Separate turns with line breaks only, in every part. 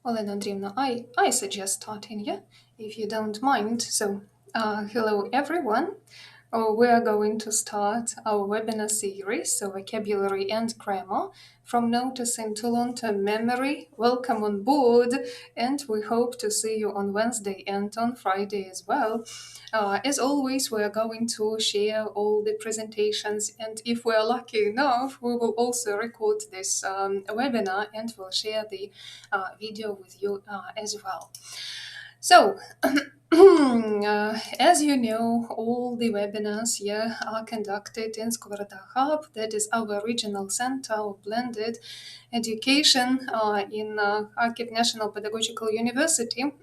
Olena Andreevna, I suggest starting, yeah, if you don't mind. So, hello everyone. We are going to start our webinar series, so vocabulary and grammar, from noticing to long-term memory. Welcome on board, and we hope to see you on Wednesday and on Friday as well. As always, we are going to share all the presentations, and if we are lucky enough, we will also record this webinar and we'll share the video with you as well. So, as you know, all the webinars here are conducted in Skovoroda Hub, that is our regional center of blended education in Kharkiv National Pedagogical University.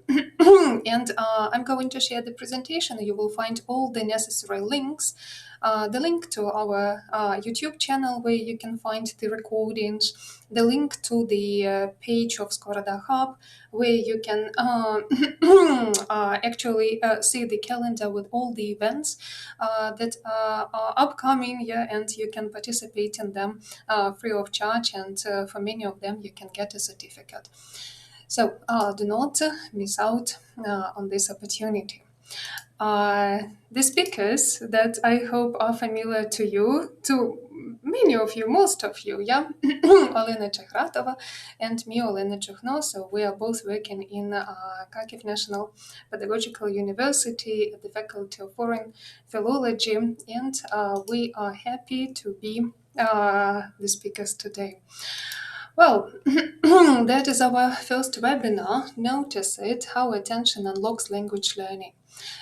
And I'm going to share the presentation. You will find all the necessary links. The link to our YouTube channel where you can find the recordings, the link to the page of Skovoroda Hub where you can actually see the calendar with all the events that are upcoming, yeah, and you can participate in them free of charge, and for many of them you can get a certificate. So do not miss out on this opportunity. The speakers that I hope are familiar to you, to many of you, most of you, yeah, Olena Chehratova and me, Olena Чухно. So we are both working in Kharkiv National Pedagogical University at the Faculty of Foreign Philology, and we are happy to be the speakers today. Well, that is our first webinar, Notice It, How Attention Unlocks Language Learning.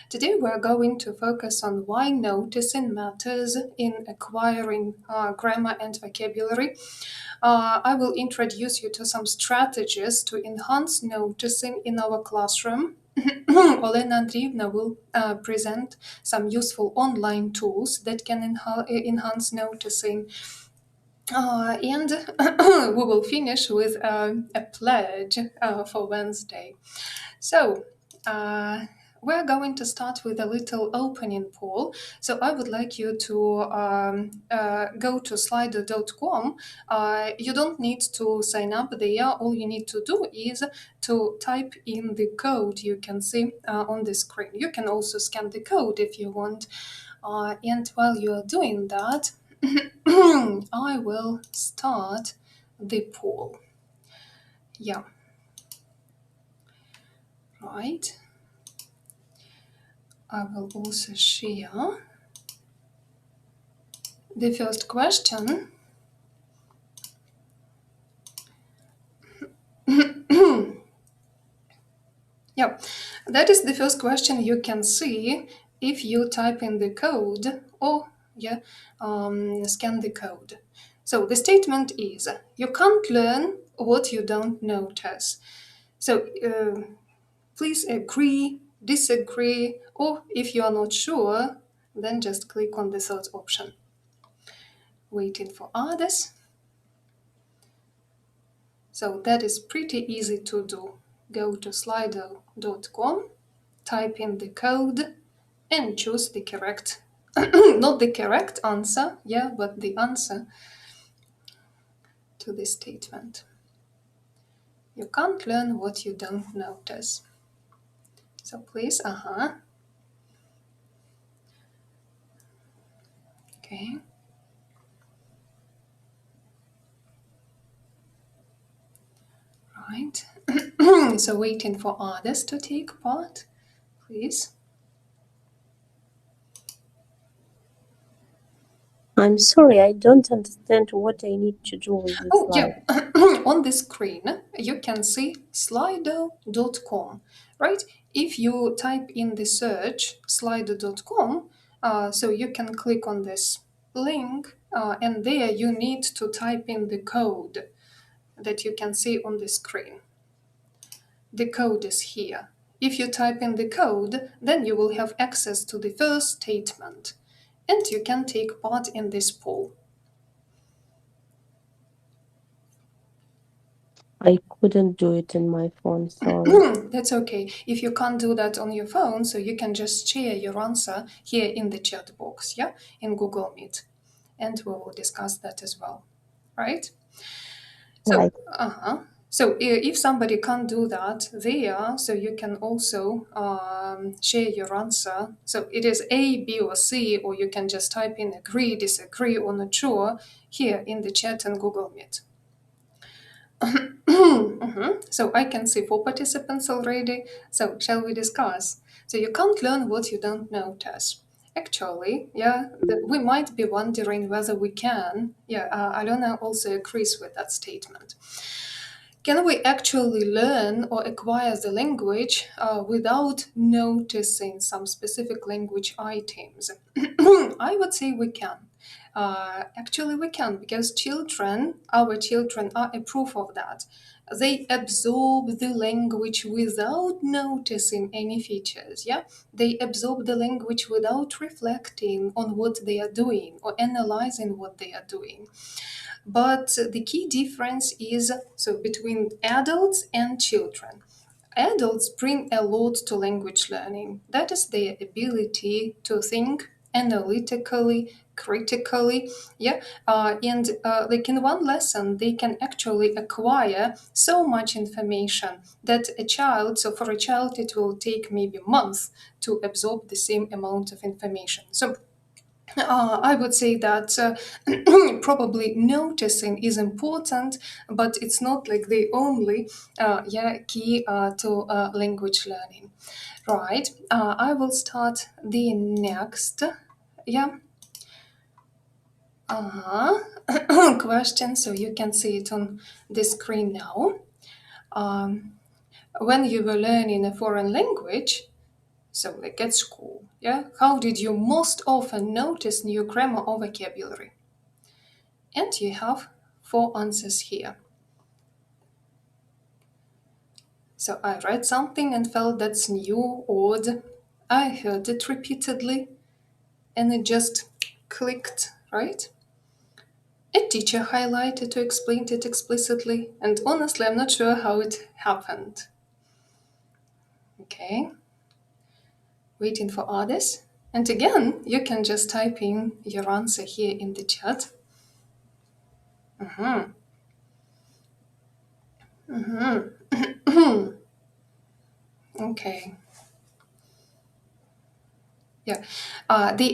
Today we are going to focus on why noticing matters in acquiring grammar and vocabulary. I will introduce you to some strategies to enhance noticing in our classroom. Olena Andreevna will present some useful online tools that can enhance noticing. And we will finish with a pledge for Wednesday. So, we're going to start with a little opening poll. So I would like you to go to slido.com. You don't need to sign up there. All you need to do is to type in the code you can see on the screen. You can also scan the code if you want. And while you're doing that, I will start the poll. Yeah. Right. I will also share the first question. Yeah, that is the first question you can see if you type in the code or scan the code. So the statement is, you can't learn what you don't notice. So please agree, disagree, or if you are not sure, then just click on the third option. Waiting for others. So that is pretty easy to do. Go to slido.com, type in the code, and choose the correct, not the correct answer, yeah, but the answer to this statement. You can't learn what you don't notice. So please, okay. Right. So waiting for others to take part, please.
I'm sorry, I don't understand what I need to do with this slide.
Yeah. On the screen, you can see slido.com, right? If you type in the search slido.com, so you can click on this link, and there you need to type in the code that you can see on the screen. The code is here. If you type in the code, then you will have access to the first statement, and you can take part in this poll.
I couldn't do it in my phone, sorry.
That's okay. If you can't do that on your phone, so you can just share your answer here in the chat box, yeah, in Google Meet, and we will discuss that as well, right? So,
Right.
So if somebody can't do that there, so you can also share your answer. So it is A, B, or C, or you can just type in agree, disagree, or not sure here in the chat and Google Meet. So I can see 4 participants already. So shall we discuss? So you can't learn what you don't notice. Actually, we might be wondering whether we can. Alena also agrees with that statement. Can we actually learn or acquire the language without noticing some specific language items? I would say we can. Actually, we can, because our children are a proof of that. They absorb the language without noticing any features. They absorb the language without reflecting on what they are doing or analyzing what they are doing. But the key difference is between adults and children. Adults bring a lot to language learning. That is their ability to think analytically, critically, and like in one lesson, they can actually acquire so much information that for a child, it will take maybe months to absorb the same amount of information. So I would say that probably noticing is important, but it's not like the only key to language learning. Right, I will start the next question, so you can see it on the screen now. When you were learning a foreign language, so like at school, how did you most often notice new grammar or vocabulary? And you have 4 answers here. So I read something and felt that's new, odd. I heard it repeatedly and it just clicked, right? A teacher highlighted to explain it explicitly, and honestly, I'm not sure how it happened. Okay. Waiting for others. And again, you can just type in your answer here in the chat. Okay.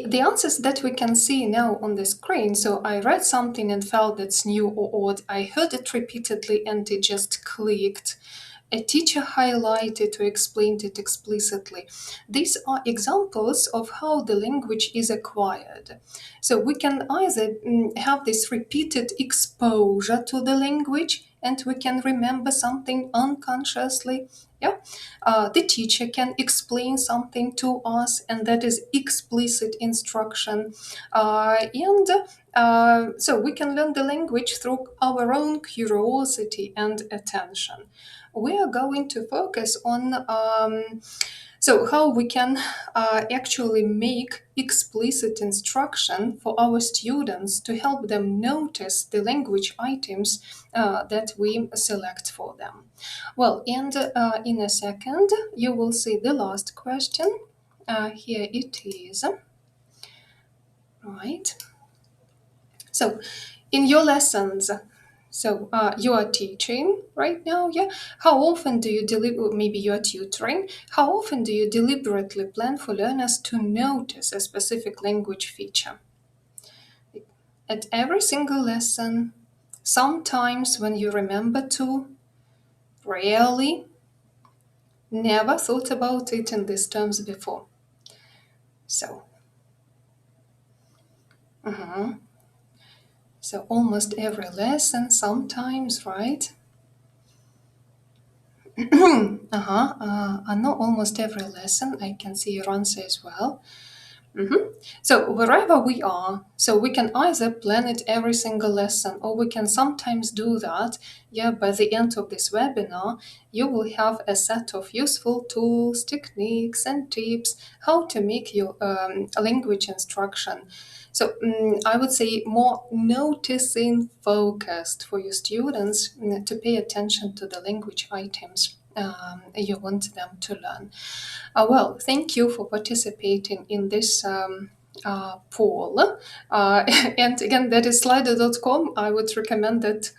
The answers that we can see now on the screen. So I read something and felt that's new or odd. I heard it repeatedly and it just clicked. A teacher highlighted or explained it explicitly. These are examples of how the language is acquired. So we can either have this repeated exposure to the language and we can remember something unconsciously. The teacher can explain something to us, and that is explicit instruction. So we can learn the language through our own curiosity and attention. We are going to focus on how we can actually make explicit instruction for our students to help them notice the language items that we select for them. Well, and in a second, you will see the last question. Here it is. Right. So, in your lessons, you are teaching right now, How often do you maybe you are tutoring, how often do you deliberately plan for learners to notice a specific language feature? At every single lesson, sometimes when you remember to, rarely, never thought about it in these terms before. So, so almost every lesson, sometimes, right? Not almost every lesson. I can see your answer as well. So wherever we are, so we can either plan it every single lesson, or we can sometimes do that. By the end of this webinar, you will have a set of useful tools, techniques, and tips how to make your language instruction. So I would say more noticing focused for your students to pay attention to the language items you want them to learn. Well, thank you for participating in this poll. And again, that is slido.com. I would recommend that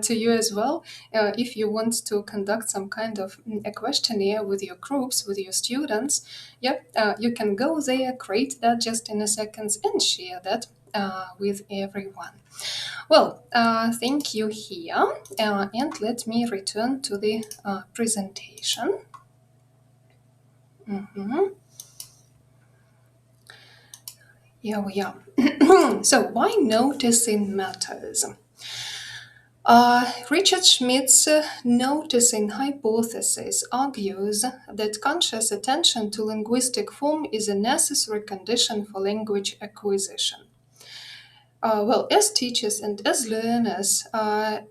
to you as well. If you want to conduct some kind of a questionnaire with your groups, with your students, you can go there, create that just in a second, and share that with everyone. Well, thank you here. And let me return to the presentation. Here we are. So, why noticing matters? Richard Schmidt's noticing hypothesis argues that conscious attention to linguistic form is a necessary condition for language acquisition. Well, as teachers and as learners,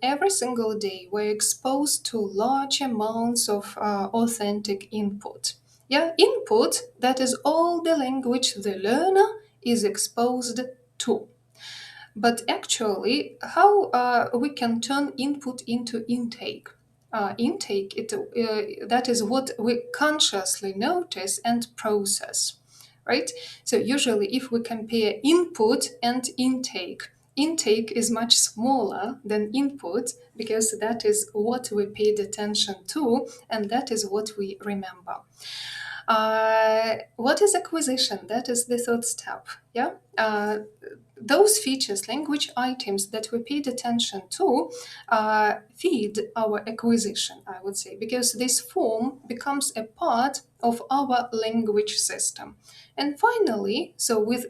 every single day we're exposed to large amounts of authentic input. Input, that is all the language the learner is exposed to. But actually, how we can turn input into intake? Intake, that is what we consciously notice and process, right? So usually if we compare input and intake, intake is much smaller than input because that is what we paid attention to and that is what we remember. What is acquisition? That is the third step. Those features, language items that we paid attention to feed our acquisition, I would say, because this form becomes a part of our language system. And finally, so with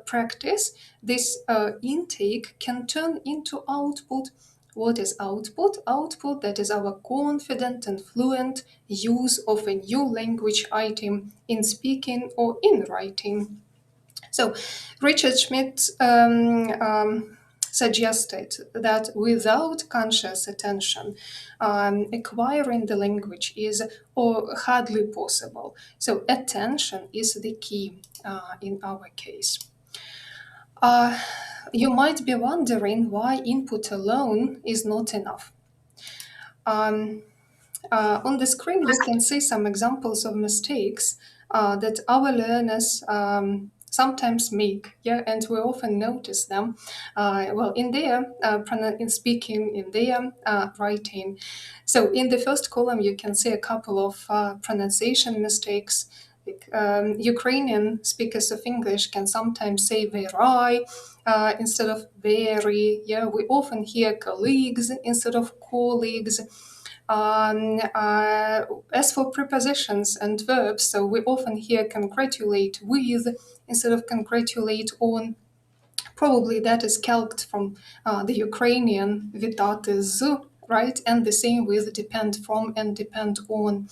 practice, this intake can turn into output. What is output? Output, that is our confident and fluent use of a new language item in speaking or in writing. So Richard Schmidt suggested that without conscious attention, acquiring the language is hardly possible. So attention is the key in our case. You might be wondering why input alone is not enough. On the screen, you can see some examples of mistakes that our learners sometimes make, and we often notice them. In their in speaking, in their writing. So in the first column, you can see a couple of pronunciation mistakes. Ukrainian speakers of English can sometimes say very instead of very. We often hear colleagues instead of colleagues. As for prepositions and verbs, so we often hear congratulate with instead of congratulate on. Probably that is calqued from the Ukrainian vitati z, right? And the same with depend from and depend on.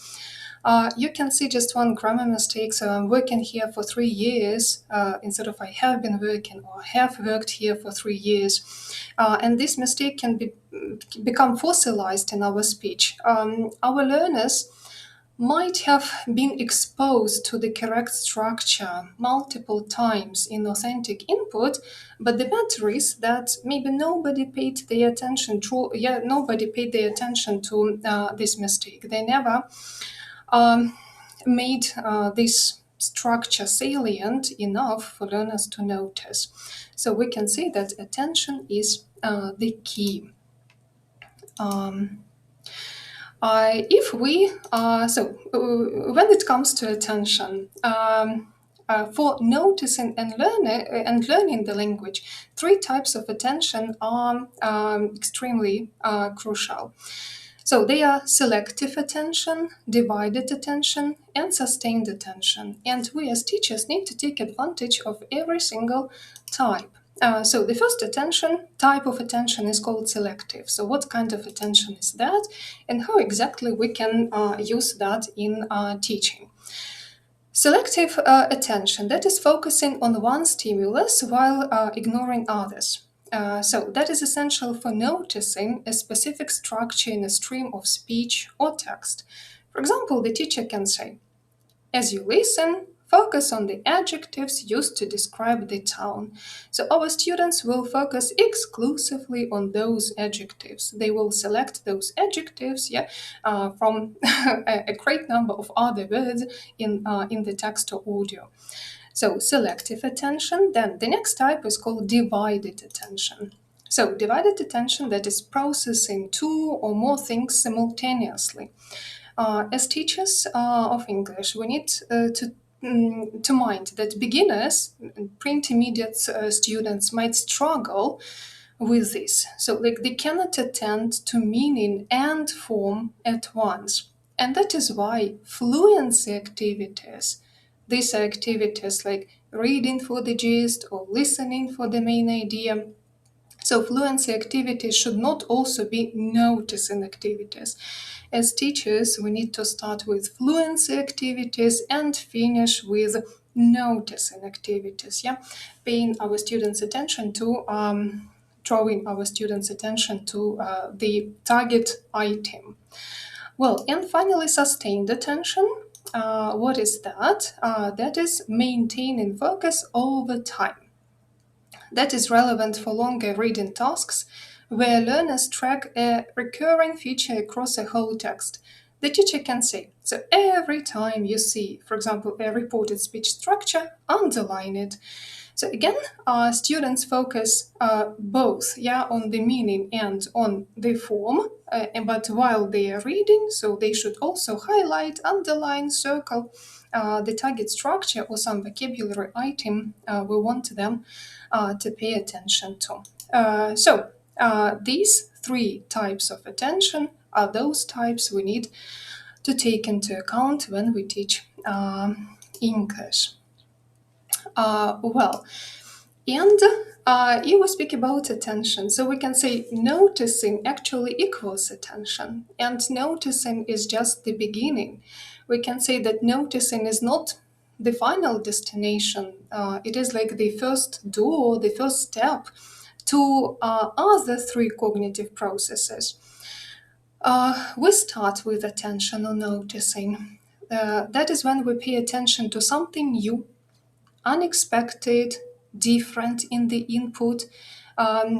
You can see just one grammar mistake. So I'm working here for 3 years instead of I have been working or have worked here for 3 years. And this mistake can become fossilized in our speech. Our learners might have been exposed to the correct structure multiple times in authentic input, but the matter is that maybe nobody paid their attention to, this mistake. They never made this structure salient enough for learners to notice. So we can say that attention is the key. When it comes to attention, for noticing and learning the language, 3 types of attention are extremely crucial. So they are selective attention, divided attention, and sustained attention. And we as teachers need to take advantage of every single type. So the first type of attention is called selective. So what kind of attention is that? And how exactly we can use that in teaching? Selective attention, that is focusing on one stimulus while ignoring others. So that is essential for noticing a specific structure in a stream of speech or text. For example, the teacher can say, as you listen, focus on the adjectives used to describe the town. So our students will focus exclusively on those adjectives. They will select those adjectives from a great number of other words in the text or audio. So selective attention. Then the next type is called divided attention. So divided attention, that is processing two or more things simultaneously. As teachers of English, we need to mind that beginners, pre-intermediate students might struggle with this. So like they cannot attend to meaning and form at once. And that is why fluency activities, these are activities like reading for the gist or listening for the main idea. So fluency activities should not also be noticing activities. As teachers, we need to start with fluency activities and finish with noticing activities. Yeah, paying our students' attention to drawing our students' attention to the target item. Well, and finally, sustained attention. What is that? That is maintaining focus over time. That is relevant for longer reading tasks where learners track a recurring feature across a whole text. The teacher can say, so every time you see, for example, a reported speech structure, underline it. So again, students focus both, on the meaning and on the form, but while they are reading, so they should also highlight, underline, circle the target structure or some vocabulary item we want them to pay attention to. These three types of attention are those types we need to take into account when we teach English. You will speak about attention. So we can say noticing actually equals attention, and noticing is just the beginning. We can say that noticing is not the final destination. It is like the first door, the first step to other three cognitive processes. We start with attention or noticing. That is when we pay attention to something new, unexpected, different in the input.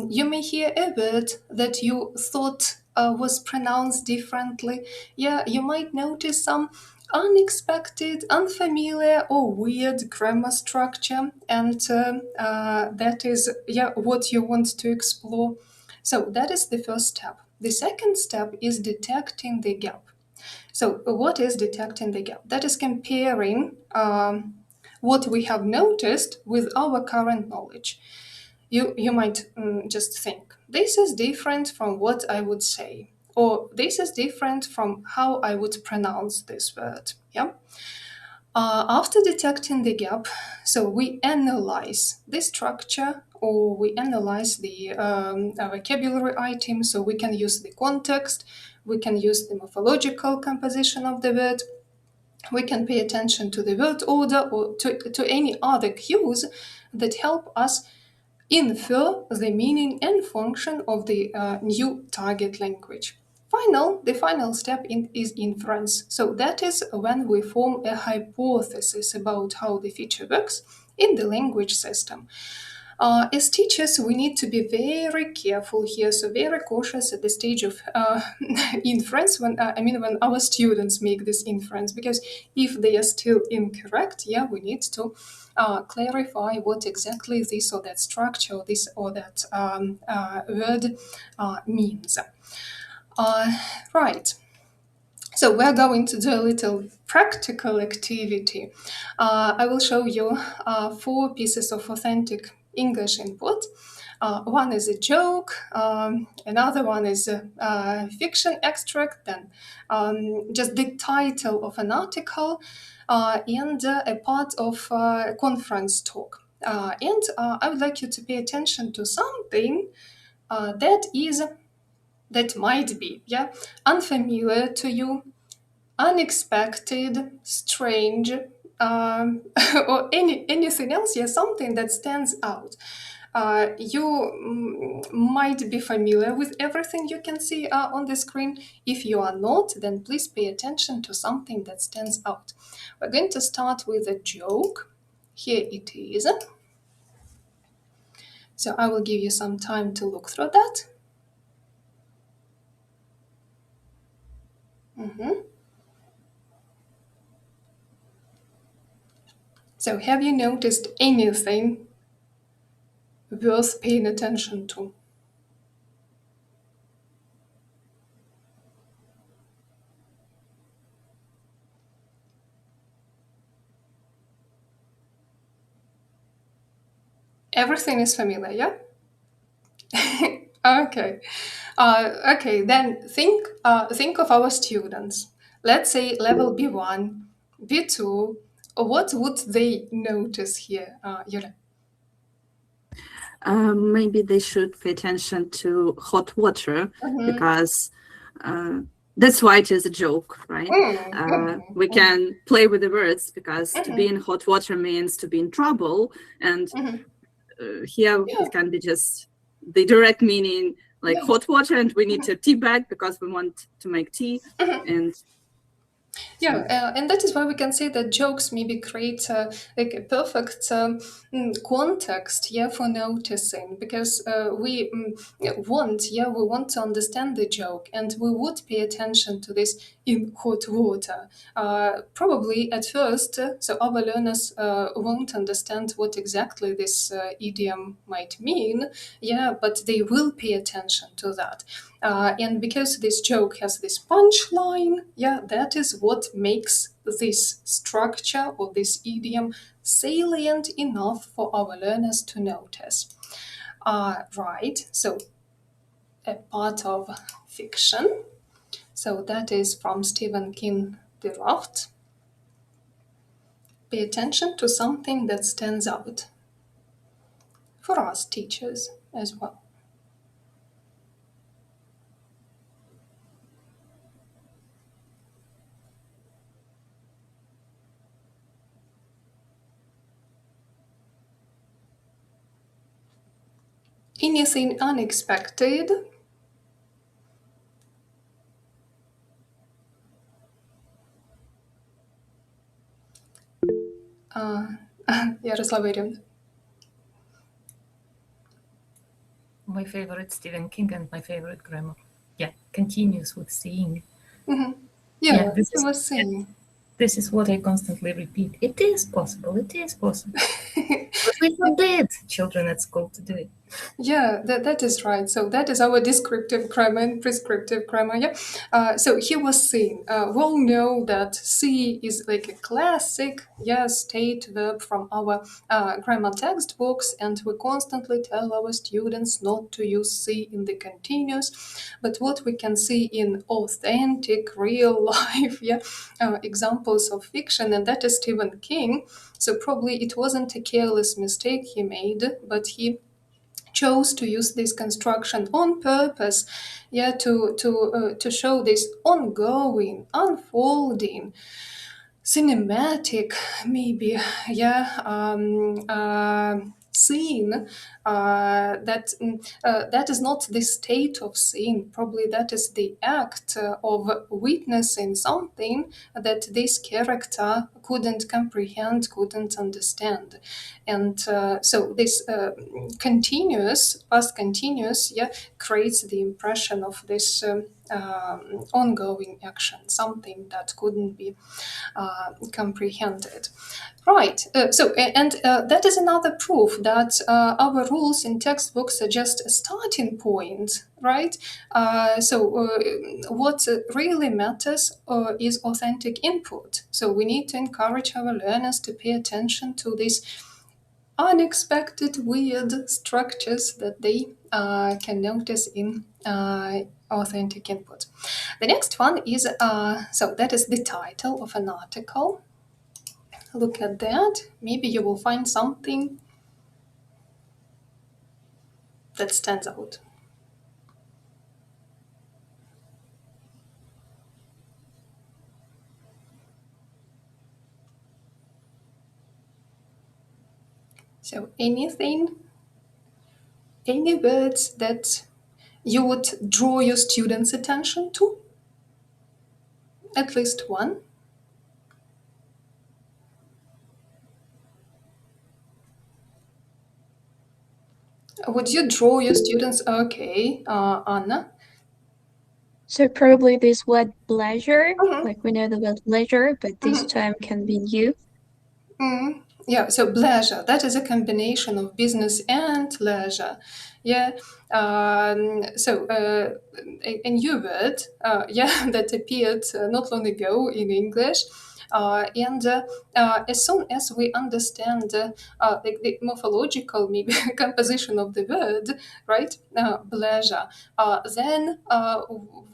You may hear a word that you thought was pronounced differently. Yeah, you might notice some unexpected, unfamiliar, or weird grammar structure, and that is what you want to explore. So that is the first step. The second step is detecting the gap. So what is detecting the gap? That is comparing what we have noticed with our current knowledge. You might just think, this is different from what I would say, or this is different from how I would pronounce this word. Yeah. After detecting the gap, so we analyze the structure or we analyze the vocabulary item. So we can use the context, we can use the morphological composition of the word, we can pay attention to the word order or to any other cues that help us infer the meaning and function of the new target language. The final step is inference. So that is when we form a hypothesis about how the feature works in the language system. As teachers, we need to be very careful here, so very cautious at the stage of inference when our students make this inference, because if they are still incorrect, we need to clarify what exactly this or that structure, or this or that word means. Right. So we're going to do a little practical activity. I will show you 4 pieces of authentic English input. One is a joke, another one is a fiction extract, then just the title of an article, and a part of a conference talk. I would like you to pay attention to something that might be unfamiliar to you, unexpected, strange, or anything else, something that stands out. You might be familiar with everything you can see on the screen. If you are not, then please pay attention to something that stands out. We're going to start with a joke. Here it is. So I will give you some time to look through that. So have you noticed anything worth paying attention to? Everything is familiar, yeah? Okay. Okay, then think of our students. Let's say level B1, B2. What would they notice here, Yura?
Maybe they should pay attention to hot water,
Mhm.
because that's why it is a joke, right? We can play with the words, because to be in hot water means to be in trouble, and here
Yeah.
it can be just the direct meaning, like
Yeah.
hot water, and we need a tea bag because we want to make tea, and
Yeah, and that is why we can say that jokes maybe create like a perfect context, yeah, for noticing, because we want to understand the joke, and we would pay attention to this in hot water. Probably at first, so our learners won't understand what exactly this idiom might mean, yeah, but they will pay attention to that. And because this joke has this punchline, yeah, that is what makes this structure or this idiom salient enough for our learners to notice. Right, so a part of fiction. So that is from Stephen King, The Raft. Pay attention to something that stands out. For us teachers as well. Anything unexpected? Ярослава Ірівна.
My favorite Stephen King and my favorite grammar. Yeah, continues with seeing.
Yeah,
Yeah, this
I was saying.
This is what I constantly repeat. It is possible. It is possible. But we forbid children at school to do it.
Yeah, that is right. So that is our descriptive grammar and prescriptive grammar. Yeah. So he was saying, we all know that see is like a classic, state verb from our grammar textbooks, and we constantly tell our students not to use see in the continuous. But what we can see in authentic, real life, examples of fiction, and that is Stephen King. So probably it wasn't a careless mistake he made, but he chose to use this construction on purpose, to show this ongoing, unfolding, cinematic, maybe, scene that is not the state of seeing. Probably that is the act of witnessing something that this character couldn't comprehend, couldn't understand. And so this past continuous, creates the impression of this ongoing action, something that couldn't be comprehended. Right. That is another proof that our rules in textbooks are just a starting point, right? What really matters is authentic input. So we need to encourage our learners to pay attention to these unexpected, weird structures that they can notice in authentic input. The next one is, that is the title of an article. Look at that. Maybe you will find something that stands out. So anything, any words that you would draw your students' attention to? At least one. Would you draw your students? Okay, Anna.
So probably this word pleasure,
Mhm.
like we know the word leisure, but this term can be used.
Yeah, so pleasure, that is a combination of business and leisure. Yeah, a new word, that appeared not long ago in English. As soon as we understand the morphological maybe composition of the word, right, pleasure, then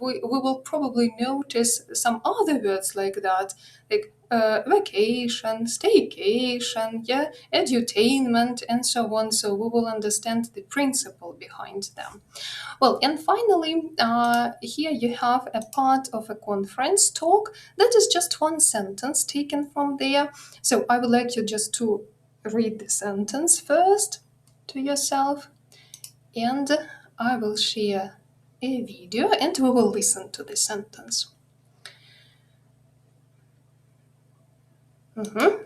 we will probably notice some other words like that, like vacation, staycation, yeah, edutainment, and so on. So we will understand the principle behind them. Well, and finally, here you have a part of a conference talk that is just one sentence taken from there. So I would like you just to read the sentence first to yourself, and I will share a video and we will listen to the sentence.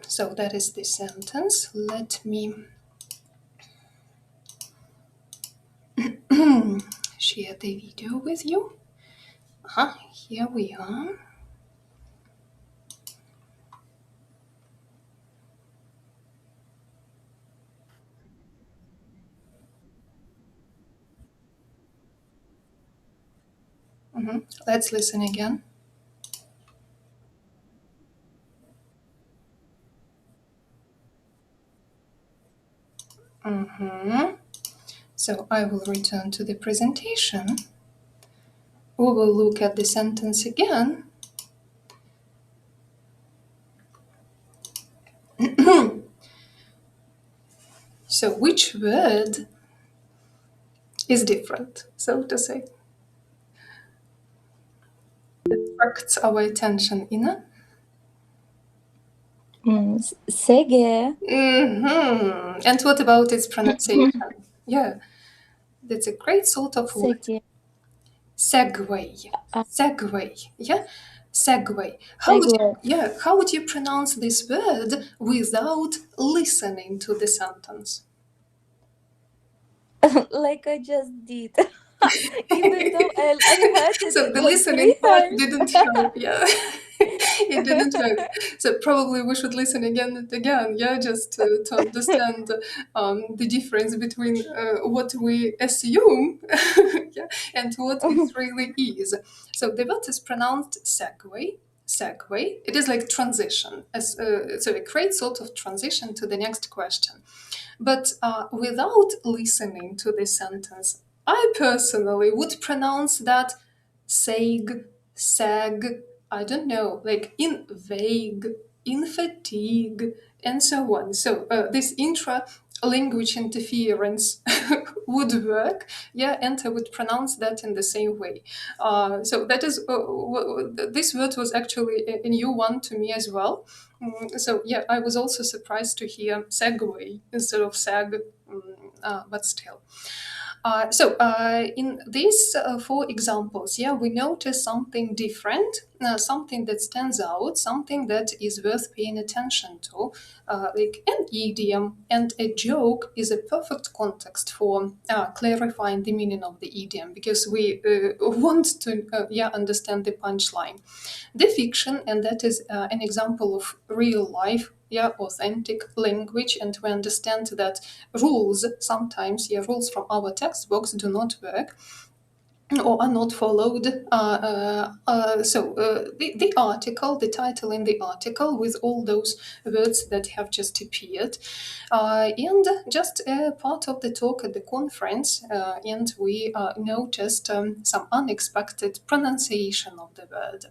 So that is the sentence. Let me share the video with you. Here we are. Let's listen again. So I will return to the presentation. We will look at the sentence again. So which word is different, so to say? Attracts our attention, Ina?
Sege.
And what about its pronunciation? Yeah, that's a great sort of word.
Sege.
Segue. Segue. Yeah, segue.
Segue.
How would you pronounce this word without listening to the sentence?
Like I just did. Even though I heard it
So the
like
listening
3
part
times.
didn't help. Yeah, it didn't help. So probably we should listen again and again. Yeah, just to understand the difference between what we assume yeah, and what it really is. So the word is pronounced segue. Segue. It is like transition. So a great sort of transition to the next question. But without listening to the sentence, I personally would pronounce that sag, sag, I don't know, like in vague, in fatigue, and so on. So this intra-language interference would work, yeah, and I would pronounce that in the same way. So that is, this word was actually a new one to me as well. So yeah, I was also surprised to hear segue instead of sag, but still. In these 4 examples, yeah, we notice something different, something that stands out, something that is worth paying attention to, like an idiom, and a joke is a perfect context for clarifying the meaning of the idiom, because we want to understand the punchline. The fiction, and that is an example of real life, authentic language, and we understand that rules sometimes, rules from our textbooks do not work or are not followed. The article, the title in the article with all those words that have just appeared, and just part of the talk at the conference, and we noticed some unexpected pronunciation of the word.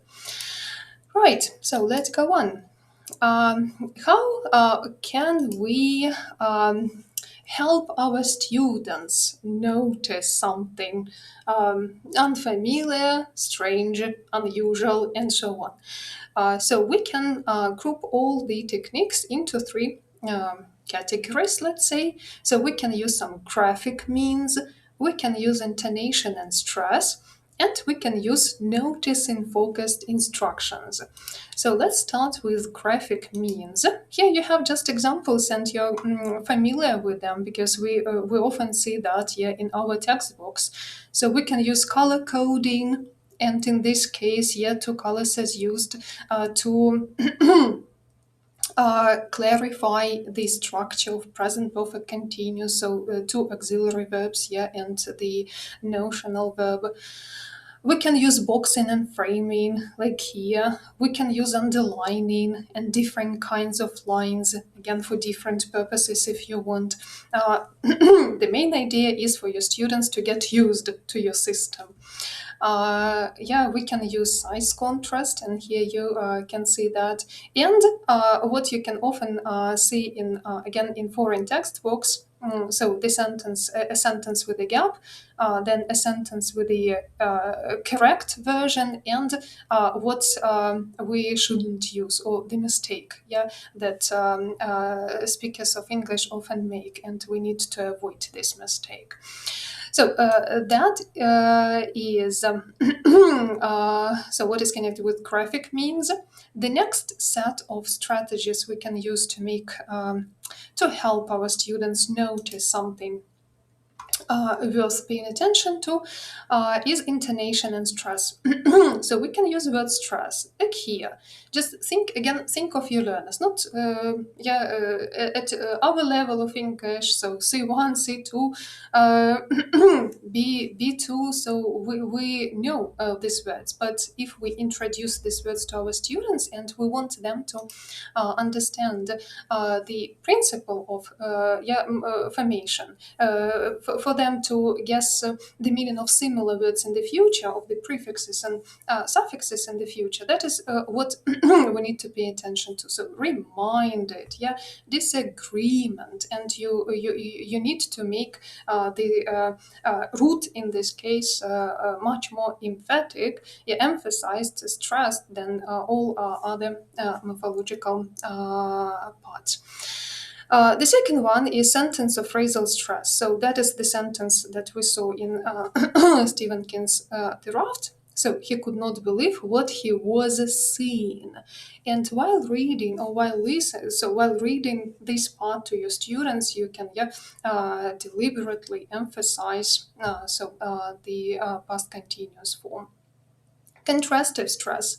Right, so let's go on. How can we help our students notice something unfamiliar, strange, unusual, and so on? So we can group all the techniques into 3 categories, let's say. So we can use some graphic means, we can use intonation and stress, and we can use notice and focused instructions. So let's start with graphic means. Here you have just examples, and you're familiar with them because we often see that in our textbooks. So we can use color coding, and in this case, 2 colors is used to clarify the structure of present perfect continuous, so two auxiliary verbs, and the notional verb. We can use boxing and framing, like here. We can use underlining and different kinds of lines, again, for different purposes if you want. The main idea is for your students to get used to your system. We can use size contrast, and here you can see that. And what you can often see in again in foreign textbooks. So the sentence, a sentence with a gap, then a sentence with the correct version, and what we shouldn't use, or the mistake, that speakers of English often make, and we need to avoid this mistake. So that is so what is connected with graphic means. The next set of strategies we can use to make to help our students notice something worth paying attention to is intonation and stress. So we can use word stress, like here. Just think of your learners, not at our level of English, so C1, C2, B2, so we know these words. But if we introduce these words to our students and we want them to understand the principle of formation, for them to guess the meaning of similar words in the future, of the prefixes and suffixes in the future, that is what we need to pay attention to. So reminded, disagreement, and you need to make the root in this case much more emphatic, emphasized, stressed than all other morphological parts. The second one is sentence of phrasal stress. So that is the sentence that we saw in Stephen King's The Raft. So he could not believe what he was seeing. And while reading or while listening, so while reading this part to your students, you can deliberately emphasize the past continuous form. Contrastive stress.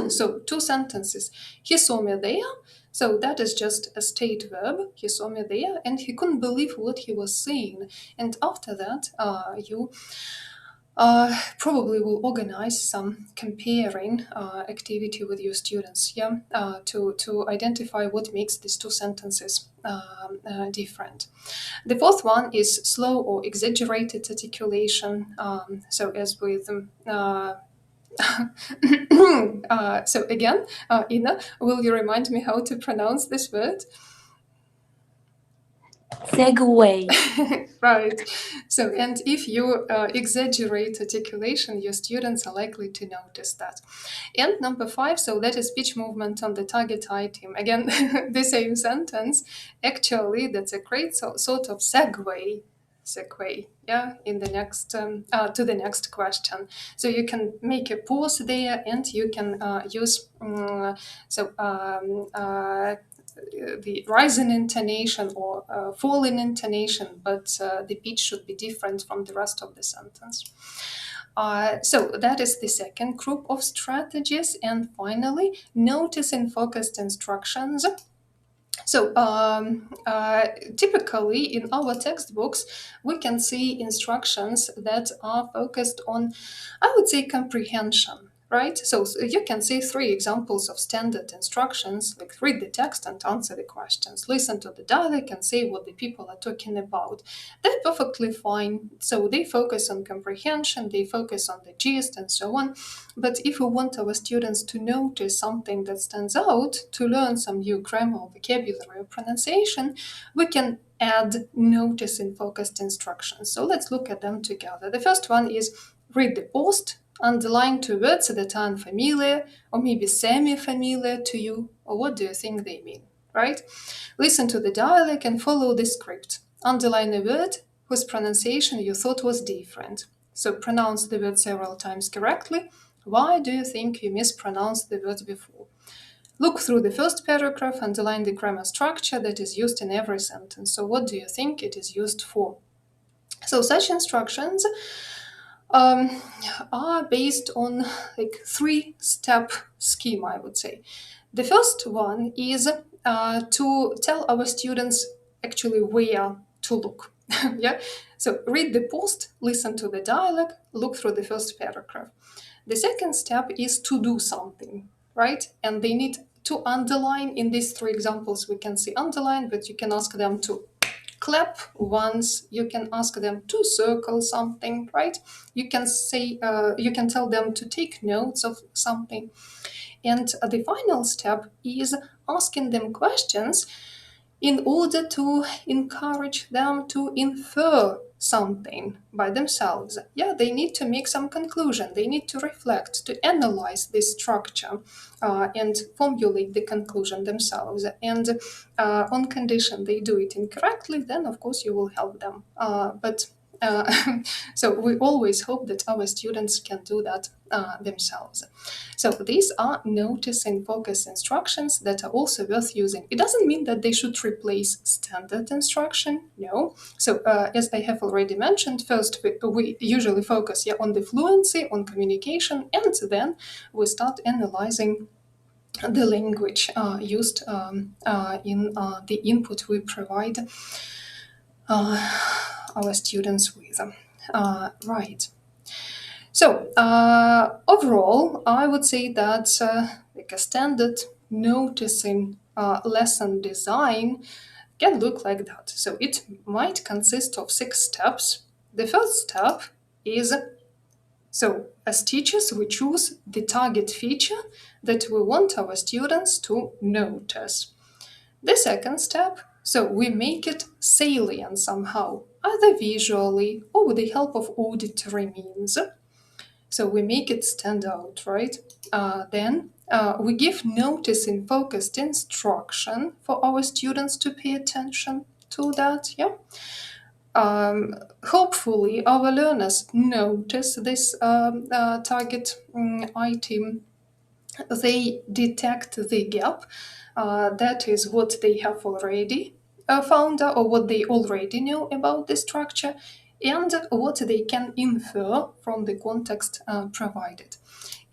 So two sentences. He saw me there. So that is just a state verb. He saw me there, and he couldn't believe what he was seeing. And after that, you probably will organize some comparing activity with your students, to identify what makes these two sentences different. The fourth one is slow or exaggerated articulation. So as with so again, Ina, will you remind me how to pronounce this word?
Segue.
Right. So, and if you exaggerate articulation, your students are likely to notice that. And number 5, so that is speech movement on the target item. Again, the same sentence. Actually, that's a great sort of segue, in the next to the next question. So you can make a pause there, and you can use the rising intonation or falling intonation, but the pitch should be different from the rest of the sentence. So that is the second group of strategies. And finally, noticing focused instructions. So typically in our textbooks, we can see instructions that are focused on, I would say, comprehension, right? So you can see 3 examples of standard instructions, like read the text and answer the questions, listen to the dialogue and say what the people are talking about. They're perfectly fine. So they focus on comprehension, they focus on the gist and so on. But if we want our students to notice something that stands out, to learn some new grammar, or vocabulary, or pronunciation, we can add noticing focused instructions. So let's look at them together. The first one is read the post, underline 2 words that are unfamiliar or maybe semi-familiar to you, or what do you think they mean, right? Listen to the dialogue and follow the script. Underline a word whose pronunciation you thought was different. So pronounce the word several times correctly. Why do you think you mispronounced the word before? Look through the first paragraph, underline the grammar structure that is used in every sentence. So what do you think it is used for? So such instructions are based on like 3-step scheme, I would say. The first one is to tell our students actually where to look. Yeah. So read the post, listen to the dialogue, look through the first paragraph. The second step is to do something, right? And they need to underline. In these three examples, we can see underline, but you can ask them to clap once, you can ask them to circle something, right? You can say, you can tell them to take notes of something. And the final step is asking them questions in order to encourage them to infer something by themselves. Yeah, they need to make some conclusion. They need to reflect, to analyze this structure and formulate the conclusion themselves. And on condition they do it incorrectly, then of course you will help them. So we always hope that our students can do that themselves. So these are notice and focus instructions that are also worth using. It doesn't mean that they should replace standard instruction, no. So as I have already mentioned, first we usually focus on the fluency, on communication, and then we start analyzing the language used in the input we provide our students with. Right. So overall, I would say that like a standard noticing lesson design can look like that. So it might consist of 6 steps. The first step is, so as teachers, we choose the target feature that we want our students to notice. The second step, so we make it salient somehow, either visually or with the help of auditory means. So we make it stand out, right? Then we give notice and focused instruction for our students to pay attention to that, yeah? Hopefully our learners notice this target item. They detect the gap. That is what they have already found out, or what they already know about the structure, and what they can infer from the context provided.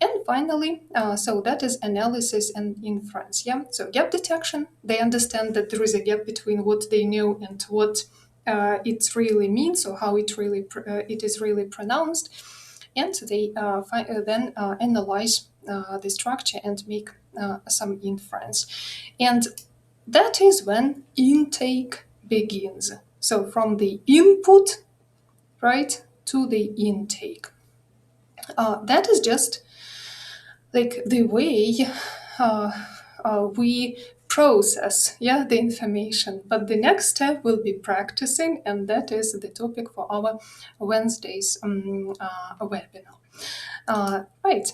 And finally, so that is analysis and inference. Yeah. So gap detection. They understand that there is a gap between what they know and what it really means, or how it is really pronounced, and they then analyze the structure and make some inference. And that is when intake begins. So from the input, right, to the intake. That is just like the way we process the information. But the next step will be practicing, and that is the topic for our Wednesday's webinar. Right.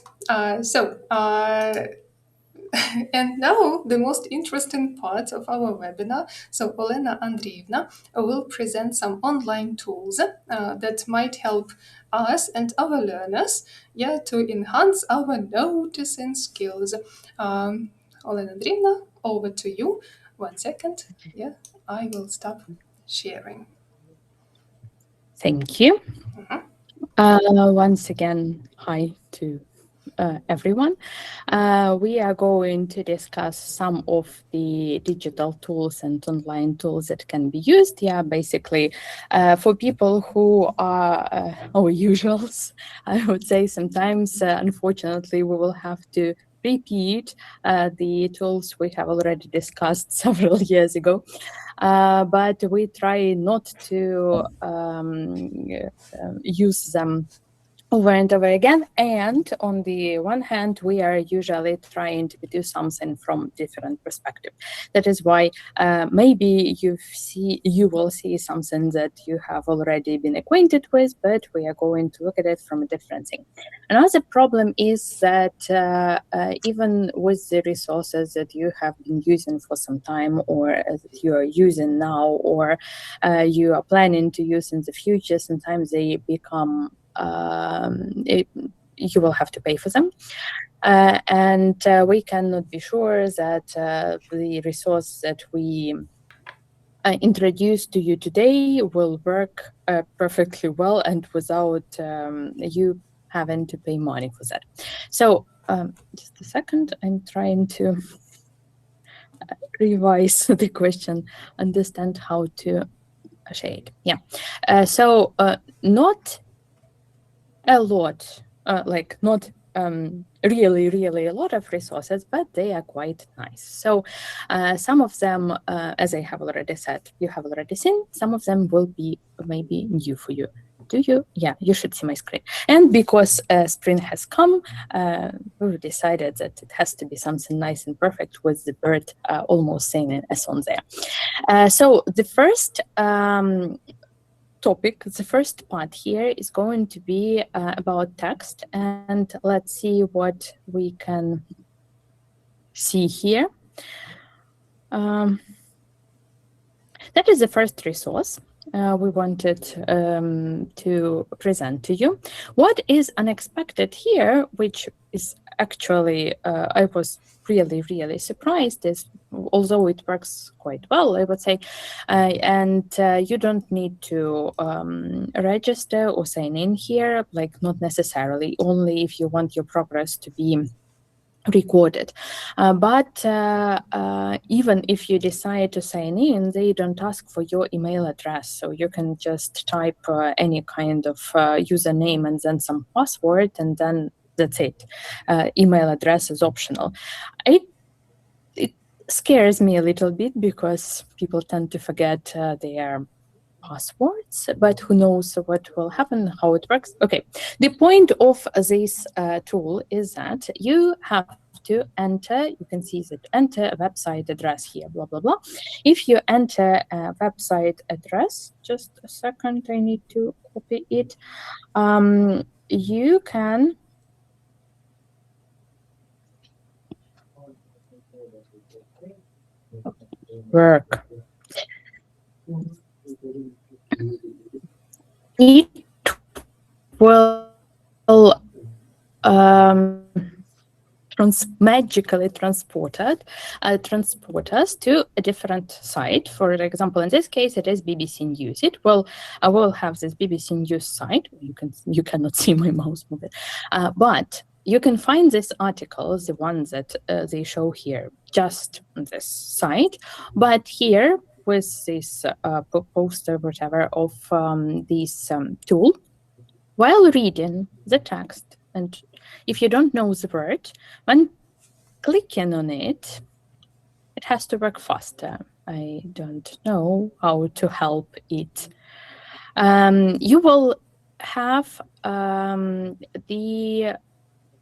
And now the most interesting part of our webinar. So Olena Andreevna will present some online tools that might help us and our learners to enhance our noticing skills. Olena Andreevna, over to you. 1 second. Yeah, I will stop sharing.
Thank you.
Mhm.
Once again, hi to everyone. We are going to discuss some of the digital tools and online tools that can be used. Yeah, basically for people who are our usuals, I would say sometimes, unfortunately, we will have to repeat the tools we have already discussed several years ago. But we try not to use them over and over again. And on the one hand, we are usually trying to do something from different perspective. That is why maybe you will see something that you have already been acquainted with, but we are going to look at it from a different thing. Another problem is that even with the resources that you have been using for some time, or that you are using now, or you are planning to use in the future, sometimes they become you will have to pay for them. And we cannot be sure that the resource that we introduce to you today will work perfectly well and without you having to pay money for that. So just a second, I'm trying to revise the question, understand how to shade. Yeah. So not a lot, like not really a lot of resources, but they are quite nice. So some of them, as I have already said, you have already seen. Some of them will be maybe new for you. Do you? Yeah, you should see my screen. And because spring has come, we've decided that it has to be something nice and perfect with the bird almost singing a song there. So the first topic, the first part here is going to be about text, and let's see what we can see here. That is the first resource we wanted to present to you. What is unexpected here, which is actually, I was really surprised, is although it works quite well, I would say, and you don't need to register or sign in here, like not necessarily, only if you want your progress to be recorded. But even if you decide to sign in, they don't ask for your email address. So you can just type any kind of username and then some password, and then that's it. Email address is optional. It scares me a little bit because people tend to forget their passwords, but who knows what will happen, how it works. Okay, the point of this tool is that you have to enter, you can see that enter a website address here, blah, blah, blah. If you enter a website address, just a second, I need to copy it. You can work. It will magically transport us to a different site. For example, in this case, it is BBC News. I will have this BBC News site. You cannot see my mouse moving, but you can find this article, the one that they show here, just on this site. But here, with this poster, whatever, of this tool, while reading the text, and if you don't know the word, when clicking on it, it has to work faster. I don't know how to help it. You will have the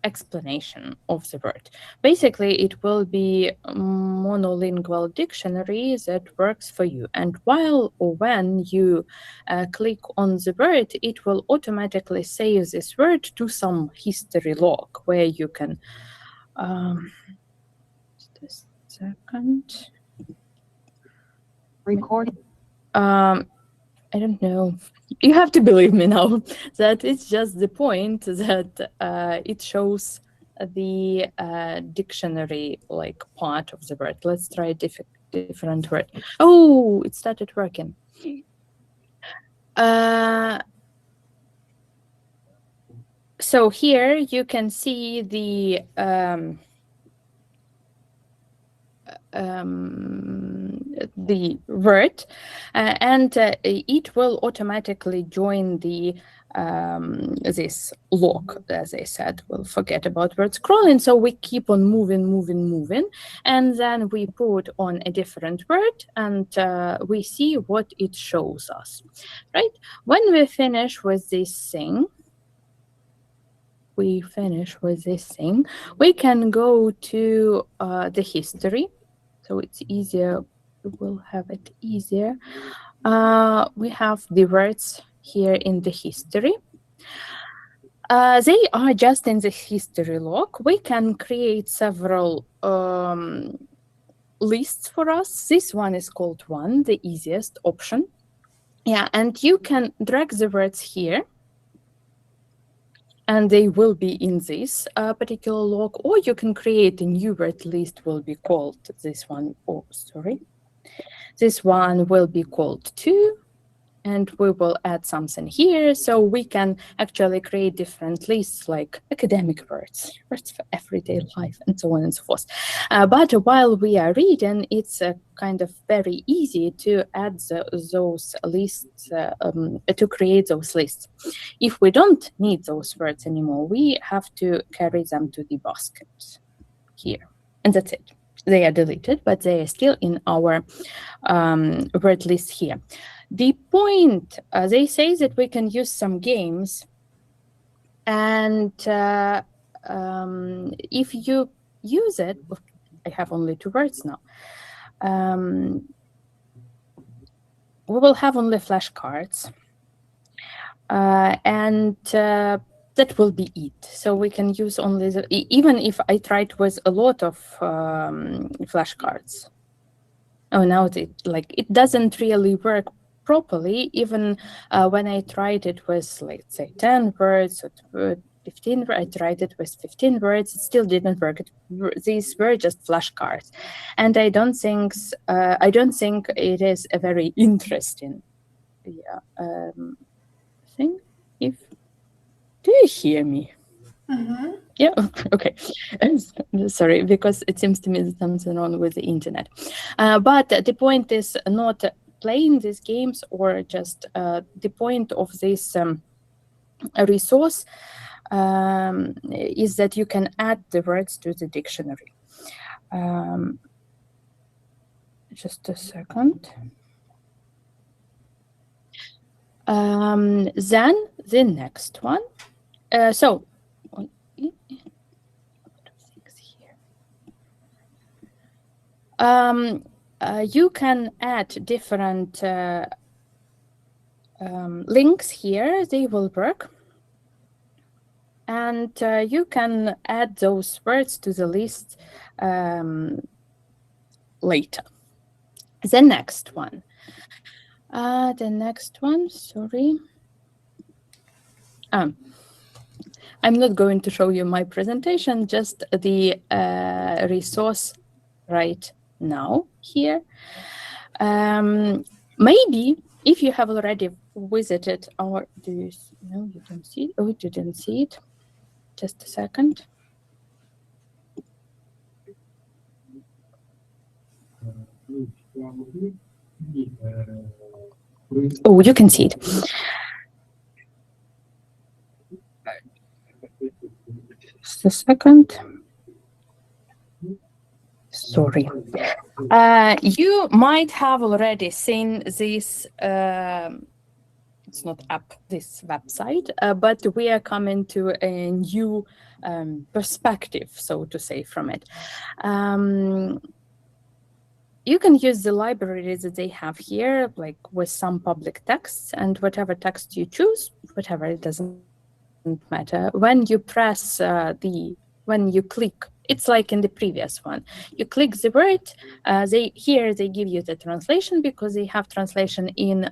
explanation of the word. Basically, it will be a monolingual dictionary that works for you. And while or when you click on the word, it will automatically save this word to some history log where you can just a second.
Recording.
I don't know. You have to believe me now that it's just the point that it shows the dictionary like part of the word. Let's try a different word. Oh, it started working. So here you can see the word, and it will automatically join the this log. As I said, we'll forget about word scrolling, so we keep on moving, and then we put on a different word, and we see what it shows us, right? When we finish with this thing, we can go to the history. So it's easier, we'll have it easier. We have the words here in the history. They are just in the history log. We can create several lists for us. This one is called one, the easiest option. Yeah, and you can drag the words here, and they will be in this particular log, or you can create a new word list, will be called this one. Oh, sorry. This one will be called 2, and we will add something here. So we can actually create different lists like academic words, words for everyday life, and so on and so forth. But while we are reading, it's kind of very easy to add those lists, to create those lists. If we don't need those words anymore, we have to carry them to the basket here, and that's it. They are deleted, but they are still in our word list here. The point, they say that we can use some games, and if you use it, I have only 2 words now, we will have only flashcards, and that will be it. So we can use only, even if I tried with a lot of flashcards. Oh, now it doesn't really work properly. Even when I tried it with, let's say, 10 words or 15, I tried it with 15 words, it still didn't work. These were just flashcards, and I don't think it is a very interesting thing. Do you hear me?
Mm-hmm.
Yeah, okay. Sorry, because it seems to me there's something wrong with the internet. But the point is not playing these games, or just the point of this resource is that you can add the words to the dictionary. Just a second. Then the next one. So you can add different links here. They will work. And you can add those words to the list later. The next one. Sorry. I'm not going to show you my presentation, just the resource right now here. Maybe if you have already visited our, you don't see it? Oh, you didn't see it. Just a second. Oh, you can see it. Just a second. Sorry. You might have already seen this, it's not app, this website, but we are coming to a new perspective, so to say, from it. You can use the libraries that they have here, like with some public texts, and whatever text you choose, whatever, it doesn't matter. When you press when you click, it's like in the previous one. You click the word, they give you the translation, because they have translation in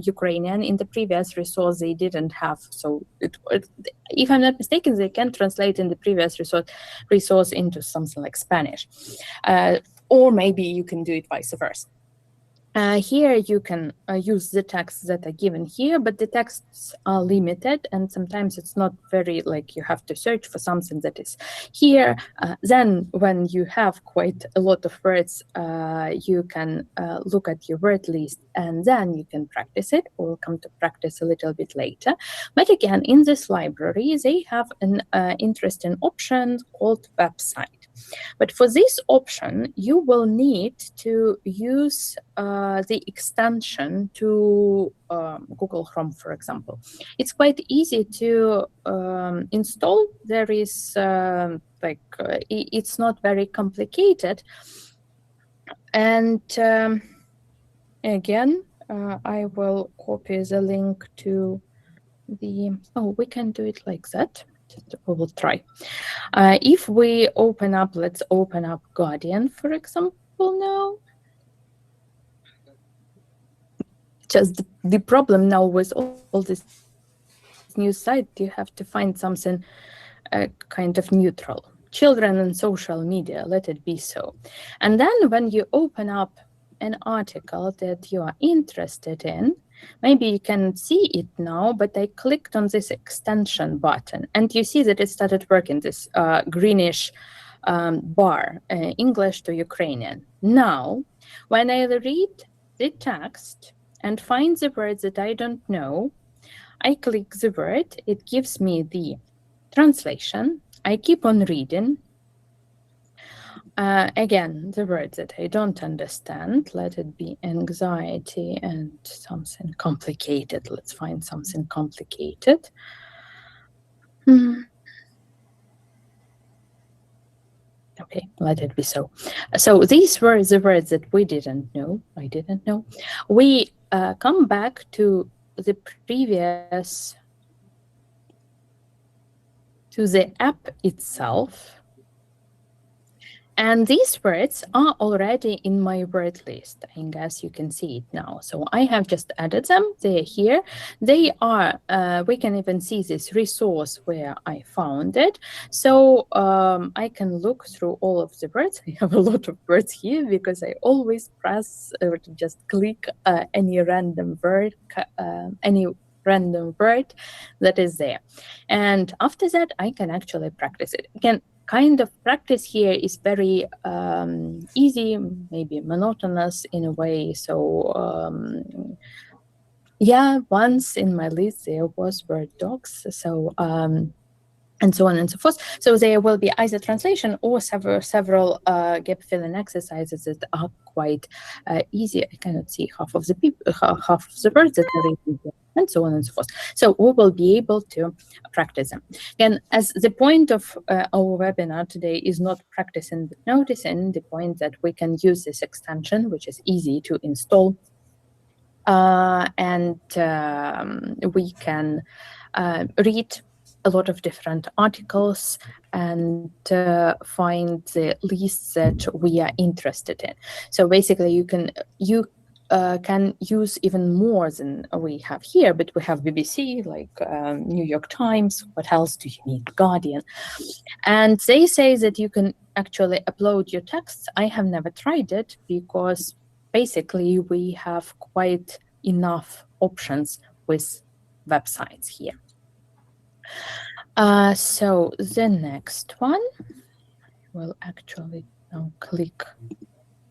Ukrainian. In the previous resource, they didn't have. So if I'm not mistaken, they can translate in the previous resource into something like Spanish. Or maybe you can do it vice versa. Here you can use the texts that are given here, but the texts are limited, and sometimes it's not very, like, you have to search for something that is here. Then when you have quite a lot of words, you can look at your word list, and then you can practice it, or come to practice a little bit later. But again, in this library, they have an interesting option called website. But for this option, you will need to use the extension to Google Chrome, for example. It's quite easy to install. There is it's not very complicated. And again, I will copy the link to the. Oh, we can do it like that. We will try. If we open up, let's open up Guardian, for example, now. Just the problem now with all this new site, you have to find something kind of neutral. Children and social media, let it be so. And then when you open up an article that you are interested in, Maybe you can see it now, but I clicked on this extension button, and you see that it started working, this greenish bar, English to Ukrainian. Now, when I read the text and find the words that I don't know, I click the word, it gives me the translation. I keep on reading. Again, the words that I don't understand, let it be anxiety and something complicated. Let's find something complicated. Okay, let it be so. So these were the words that we didn't know. I didn't know. We come back to the previous, to the app itself. And these words are already in my word list. I guess you can see it now. So I have just added them. They're here. They are, we can even see this resource where I found it. So I can look through all of the words. I have a lot of words here because I always press or just click any random word, that is there. And after that, I can actually practice it. Again, kind of practice here is very easy, maybe monotonous in a way. So yeah, once in my list there was word docs. So and so on and so forth. So there will be either translation or several gap filling exercises that are quite easy. I cannot see half of the words that are written here, and so on and so forth. So we will be able to practice them. And as the point of our webinar today is not practicing but noticing, the point that we can use this extension, which is easy to install, and we can read a lot of different articles and find the lists that we are interested in. So basically you can use even more than we have here, but we have BBC, like New York Times. What else do you need? Guardian. And they say that you can actually upload your texts. I have never tried it because basically we have quite enough options with websites here. So the next one, will actually now click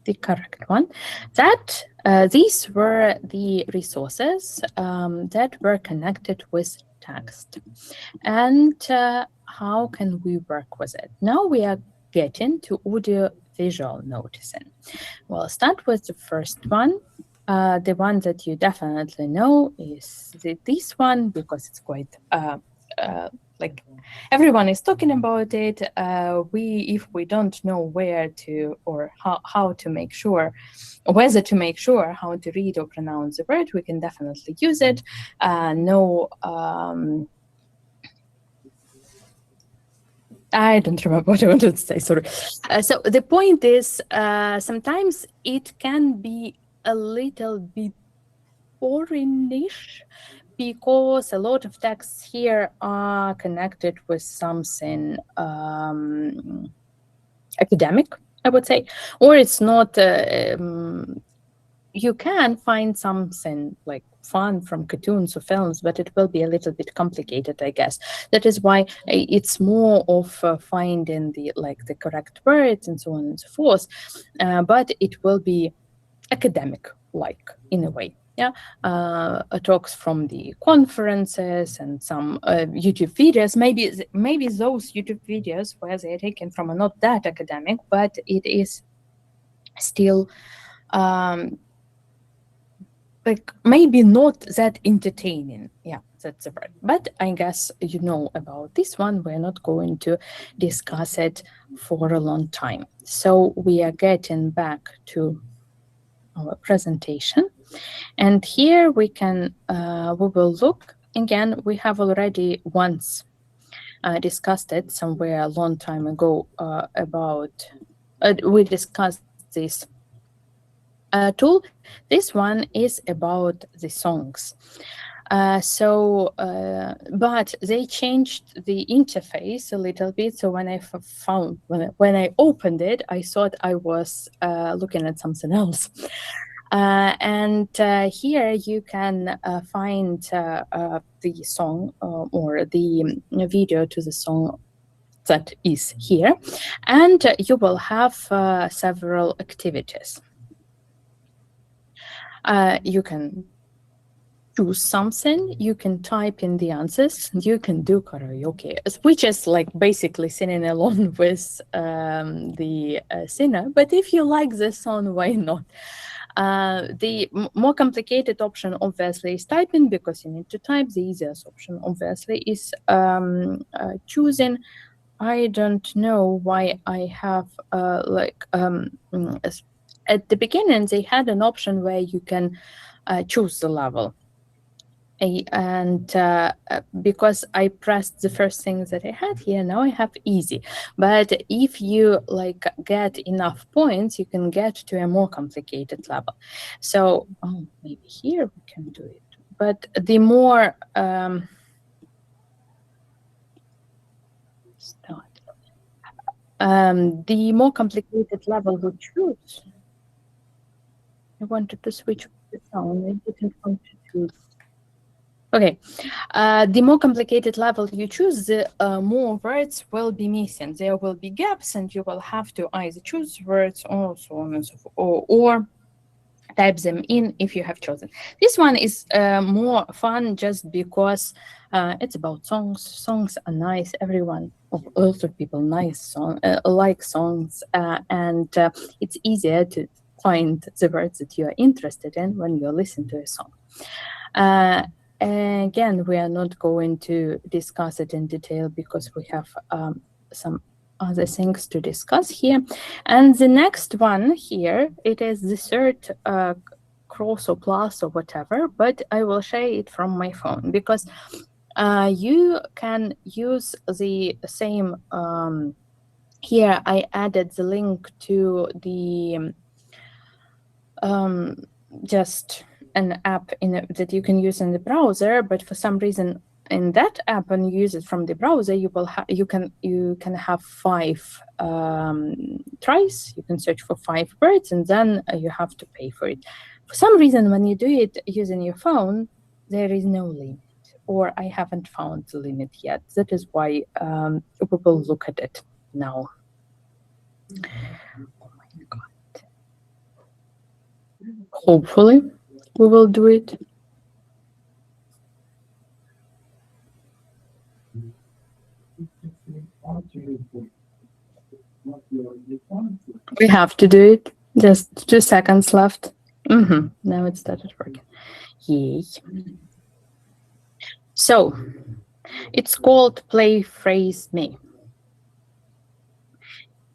the correct one. That these were the resources that were connected with text. And how can we work with it? Now we are getting to audio visual noticing. We'll start with the first one. The one that you definitely know is this one because it's quite like everyone is talking about it. If we don't know where to or how to make sure, whether to make sure how to read or pronounce the word, we can definitely use it. I don't remember what I wanted to say, sorry. So the point is, sometimes it can be a little bit boring-ish, because a lot of texts here are connected with something academic, I would say, or it's not, you can find something like fun from cartoons or films, but it will be a little bit complicated, I guess. That is why it's more of finding the correct words and so on and so forth, but it will be academic-like in a way. Yeah, talks from the conferences and some YouTube videos. Maybe those YouTube videos where they're taken from are not that academic, but it is still like maybe not that entertaining. Yeah, that's the word. But I guess you know about this one. We're not going to discuss it for a long time. So we are getting back to our presentation. And here we can, we will look again. We have already once discussed it somewhere a long time ago about, we discussed this tool. This one is about the songs. But they changed the interface a little bit. So when I when I opened it, I thought I was looking at something else. And here you can find the song or the video to the song that is here, and you will have several activities. You can choose something, you can type in the answers, you can do karaoke, which is like basically singing along with the singer. But if you like this song, why not? The more complicated option obviously is typing, because you need to type. The easiest option obviously is choosing. I don't know why I have at the beginning they had an option where you can choose the level. And because I pressed the first thing that I had here, now I have easy. But if you like get enough points, you can get to a more complicated level. So maybe here we can do it. But the more the more complicated level we choose. I wanted to switch the sound. I didn't want to choose. Okay, the more complicated level you choose, the more words will be missing. There will be gaps, and you will have to either choose words or so on and so forth, or type them in if you have chosen. This one is more fun just because it's about songs. Songs are nice. Everyone, a lot of people, like songs, and it's easier to find the words that you are interested in when you listen to a song. Again, we are not going to discuss it in detail because we have some other things to discuss here. And the next one here, it is the third cross or plus or whatever, but I will share it from my phone because you can use the same. Here I added the link to the just an app that you can use in the browser, but for some reason in that app, when you use it from the browser, you can have 5 tries. You can search for 5 words, and then you have to pay for it. For some reason, when you do it using your phone, there is no limit, or I haven't found the limit yet. That is why we will look at it now. Oh my God! Hopefully, we will do it. We have to do it. Just 2 seconds left. Now it started working. Yay. So, it's called Play Phrase Me.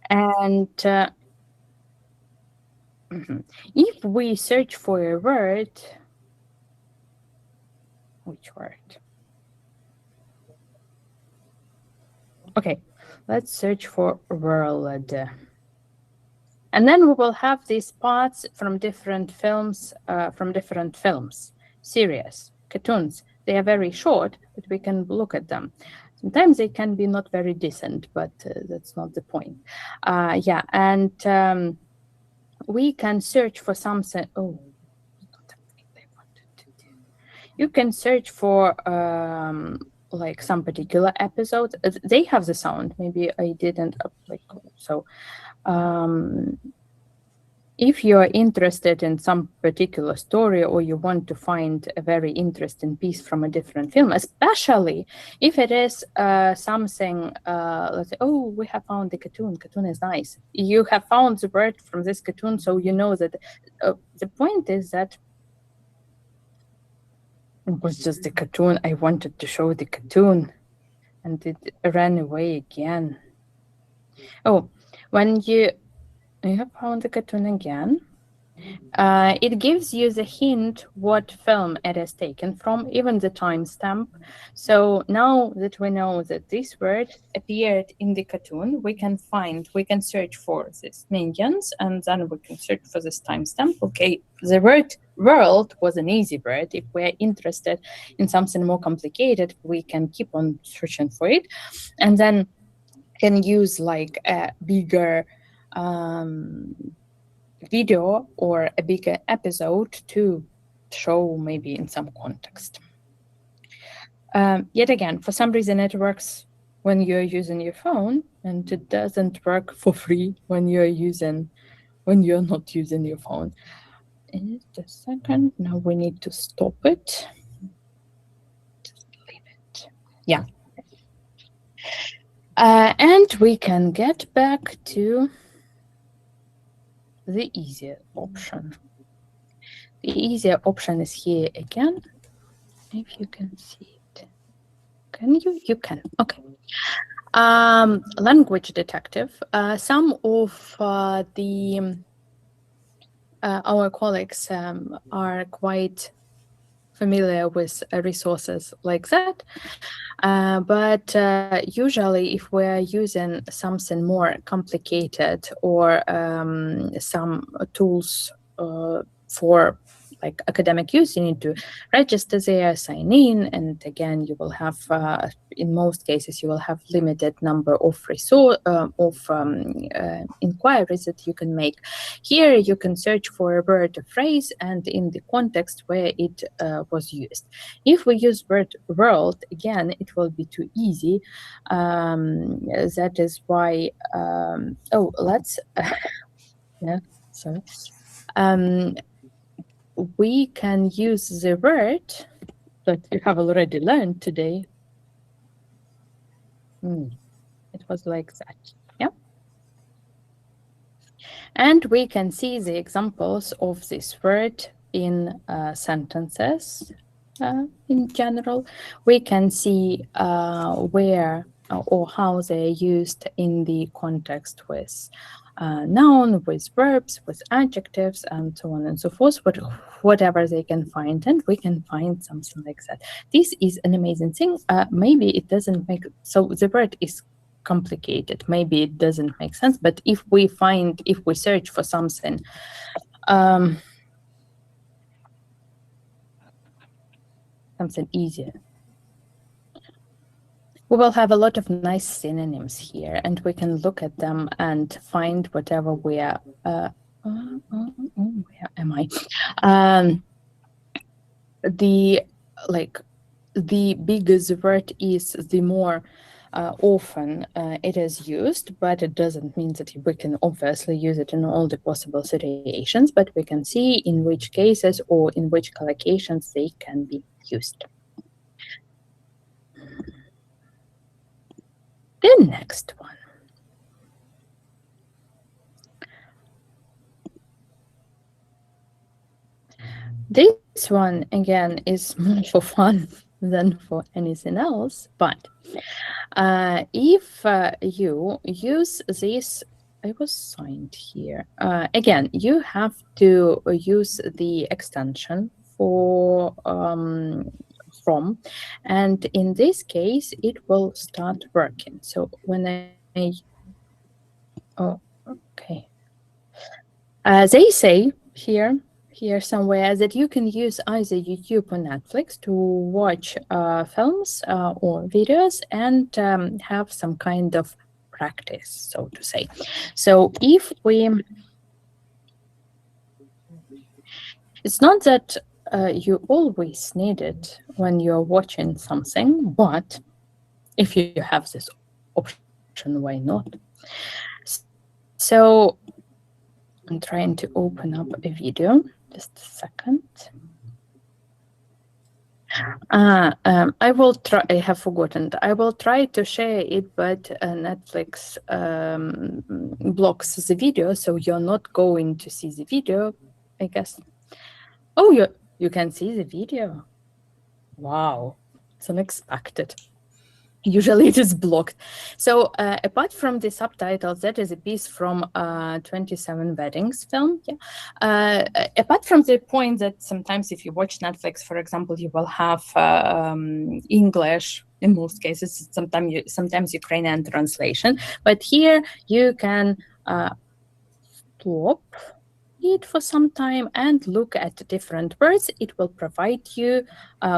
And if we search for a word, which word? Okay, let's search for world. And then we will have these parts from different films, series, cartoons. They are very short, but we can look at them. Sometimes they can be not very decent, but that's not the point. Yeah, and we can search for something. Oh, you can search for like some particular episodes. They have the sound. Maybe I didn't like so. If you are interested in some particular story, or you want to find a very interesting piece from a different film, especially if it is something, let's say, oh, we have found the cartoon. Cartoon is nice. You have found the word from this cartoon, so you know that the point is that it was just the cartoon. I wanted to show the cartoon, and it ran away again. Oh, when you have found the cartoon again, it gives you the hint what film it is taken from, even the timestamp. So now that we know that this word appeared in the cartoon, we can search for these minions, and then we can search for this timestamp. Okay, the word world was an easy word. If we're interested in something more complicated, we can keep on searching for it, and then can use like a bigger video or a bigger episode to show maybe in some context. Yet again, for some reason it works when you're using your phone, and it doesn't work for free when you're not using your phone. Just a second. Now we need to stop it. Just leave it. Yeah. And we can get back to the easier option. The easier option is here again. If you can see it. Can you? You can. Okay. Language detective. Some of our colleagues are quite familiar with resources like that, but usually if we're using something more complicated or some tools for like academic use, you need to register there, sign in, and again, you will have, in most cases, you will have limited number of inquiries that you can make. Here, you can search for a word or phrase and in the context where it was used. If we use word world, again, it will be too easy. That is why, let's, yeah, sorry. We can use the word that you have already learned today. It was like that, yeah? And we can see the examples of this word in sentences in general. We can see where or how they're used in the context with noun, with verbs, with adjectives, and so on and so forth, but whatever they can find, and we can find something like that. This is an amazing thing. Maybe it doesn't make, so the word is complicated, maybe it doesn't make sense, but if we search for something something easier, we will have a lot of nice synonyms here, and we can look at them and find whatever we are. Where am I? The bigger the word is, the more often it is used, but it doesn't mean that we can obviously use it in all the possible situations, but we can see in which cases or in which collocations they can be used. The next one. This one, again, is more for fun than for anything else, but if you use this, I was signed here. Again, you have to use the extension for from, and in this case it will start working. So when they say here somewhere that you can use either YouTube or Netflix to watch films or videos and have some kind of practice, so to say. So if we, it's not that you always need it when you're watching something, but if you have this option, why not? So I'm trying to open up a video. Just a second. I will try. I have forgotten. I will try to share it, but Netflix blocks the video, so you're not going to see the video, I guess. Oh, you can see the video. Wow, it's unexpected. Usually it is blocked. So apart from the subtitles, that is a piece from 27 Weddings film. Yeah. Apart from the point that sometimes if you watch Netflix, for example, you will have English, in most cases, sometimes Ukrainian translation. But here you can stop it for some time and look at different words. It will provide you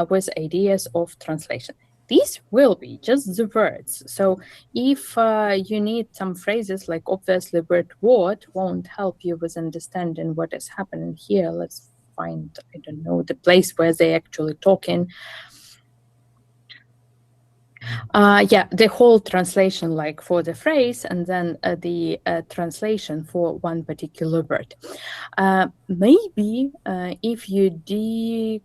with ideas of translation. these will be just the words. So if you need some phrases, like obviously word what won't help you with understanding what is happening here. Let's find, I don't know, the place where they actually talking. Yeah, the whole translation, like for the phrase, and then the translation for one particular word. Maybe if you dig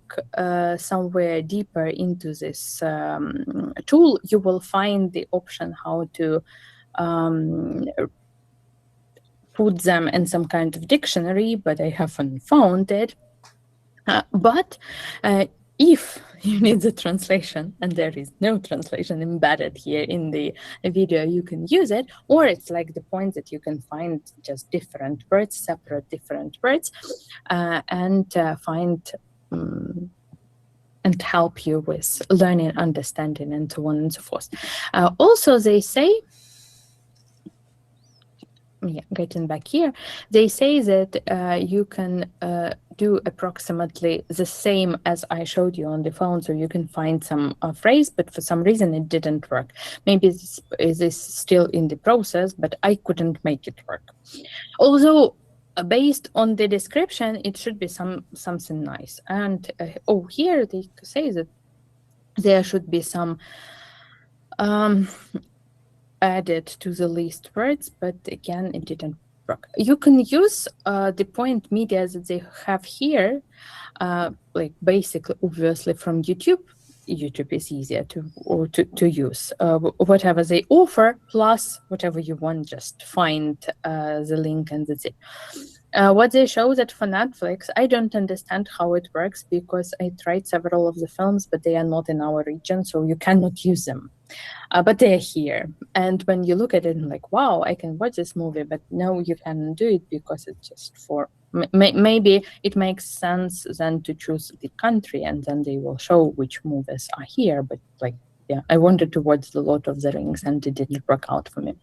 somewhere deeper into this tool, you will find the option how to put them in some kind of dictionary, but I haven't found it. But if you need the translation and there is no translation embedded here in the video, you can use it, or it's like the point that you can find just different words, separate different words, and find and help you with learning, understanding, and so on and so forth. Also, they say, yeah, getting back here, they say that you can do approximately the same as I showed you on the phone, so you can find some phrase, but for some reason it didn't work. Maybe this is still in the process, but I couldn't make it work. Although based on the description, it should be something nice. And oh, here they say that there should be some added to the list words, but again, it didn't work. You can use the point media that they have here, like basically, obviously from YouTube. YouTube is easier to use. Whatever they offer, plus whatever you want, just find the link and that's it. What they show that for Netflix, I don't understand how it works because I tried several of the films, but they are not in our region, so you cannot use them. But they're here. And when you look at it, like, wow, I can watch this movie, but no, you can't do it because it's just for, maybe it makes sense then to choose the country and then they will show which movies are here. But like, yeah, I wanted to watch The Lord of the Rings and it didn't work out for me.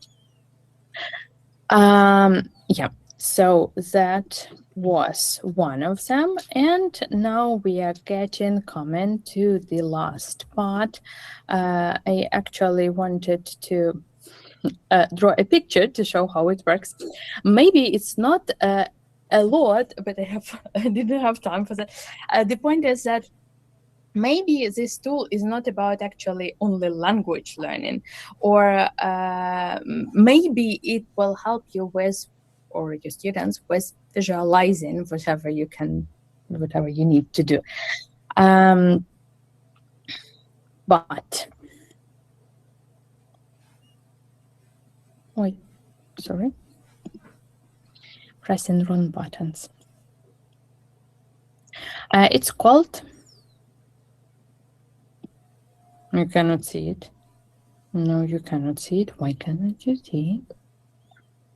Yeah. So that was one of them. And now we are coming to the last part. I actually wanted to draw a picture to show how it works. Maybe it's not a lot, but I didn't have time for that. The point is that maybe this tool is not about actually only language learning, or maybe it will help you with, or your students, with visualizing whatever you need to do. But wait, sorry, pressing wrong buttons. It's called, you cannot see it. No, you cannot see it. Why cannot you see it?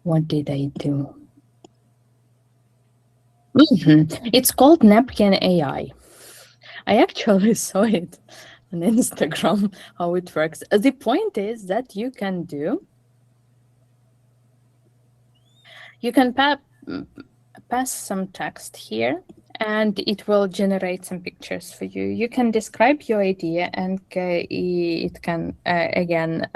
What did I do? It's called Napkin AI. I actually saw it on Instagram, how it works. The point is that you can pass some text here, and it will generate some pictures for you. You can describe your idea, and it can, again,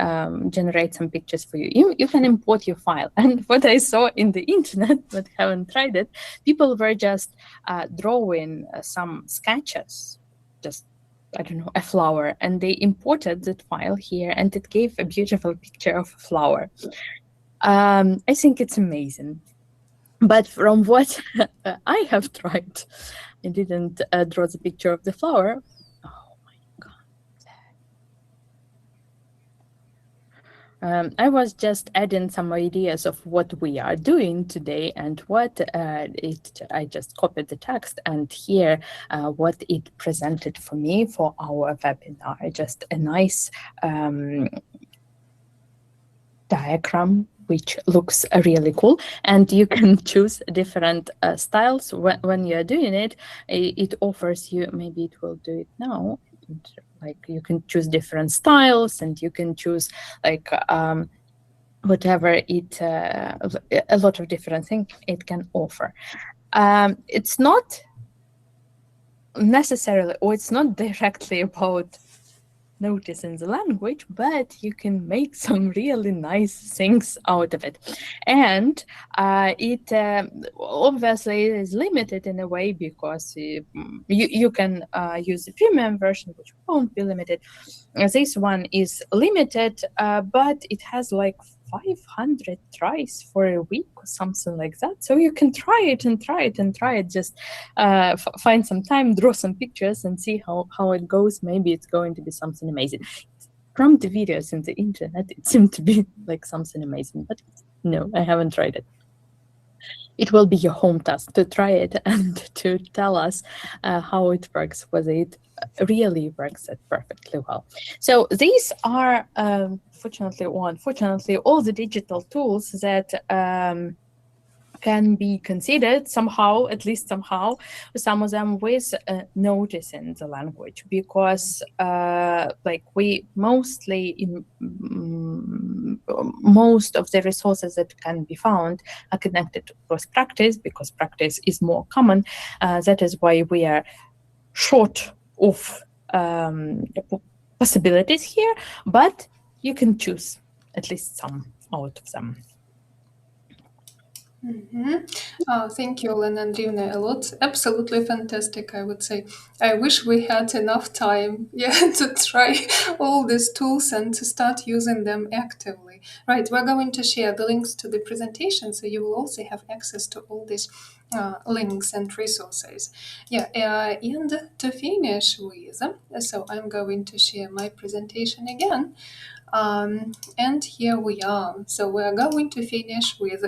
generate some pictures for you. You can import your file. And what I saw in the internet, but haven't tried it, people were just drawing some sketches, just, I don't know, a flower, and they imported that file here, and it gave a beautiful picture of a flower. I think it's amazing. But from what I have tried, I didn't draw the picture of the flower. Oh my God. I was just adding some ideas of what we are doing today and what I just copied the text, and here what it presented for me for our webinar. Just a nice diagram, which looks really cool, and you can choose different styles when you're doing it. It offers you, maybe it will do it now, like you can choose different styles, and you can choose like whatever it, a lot of different things it can offer. It's not necessarily, or it's not directly about notice in the language, but you can make some really nice things out of it. And it obviously is limited in a way because you can use the premium version, which won't be limited. This one is limited, but it has like 500 tries for a week or something like that. So you can try it and try it and try it. Just find some time, draw some pictures and see how it goes. Maybe it's going to be something amazing. From the videos in the internet, it seemed to be like something amazing, but no, I haven't tried it. It will be your home task to try it and to tell us how it works, whether it really works it perfectly well. So these are, fortunately or unfortunately, all the digital tools that can be considered somehow, at least somehow, some of them with noticing the language, because like we mostly in most of the resources that can be found are connected to practice, because practice is more common. That is why we are short of possibilities here, but you can choose at least some out of them.
Thank you, Olena Andreevna, a lot. Absolutely fantastic, I would say. I wish we had enough time to try all these tools and to start using them actively. Right, we're going to share the links to the presentation, so you will also have access to all these links and resources. And to finish with, so I'm going to share my presentation again. And here we are. So we're going to finish with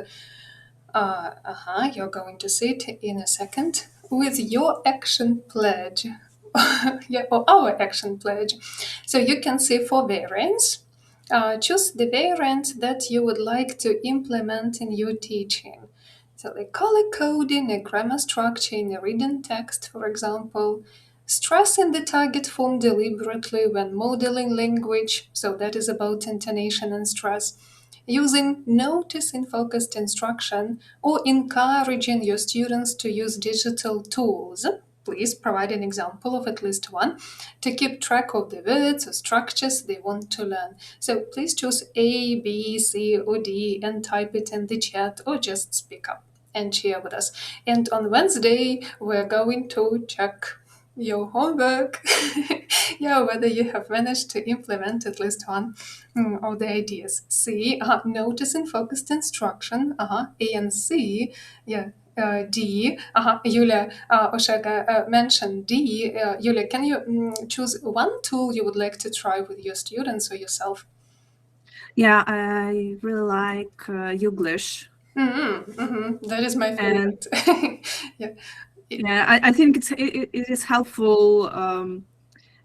you're going to see it in a second with your action pledge. Or our action pledge. So you can see 4 variants. Choose the variant that you would like to implement in your teaching. So like color coding, a grammar structure in a reading text, for example. Stressing the target form deliberately when modeling language. So that is about intonation and stress. Using notice in focused instruction, or encouraging your students to use digital tools. Please provide an example of at least one to keep track of the words or structures they want to learn. So please choose A, B, C, or D and type it in the chat, or just speak up and share with us. And on Wednesday, we're going to check your homework. Whether you have managed to implement at least one of the ideas. C, notice and focused instruction. A and C. D. Yulia Oshega mentioned D. Yulia, can you choose one tool you would like to try with your students or yourself?
Yeah, I really like Youglish.
That is my favorite.
I think it is helpful,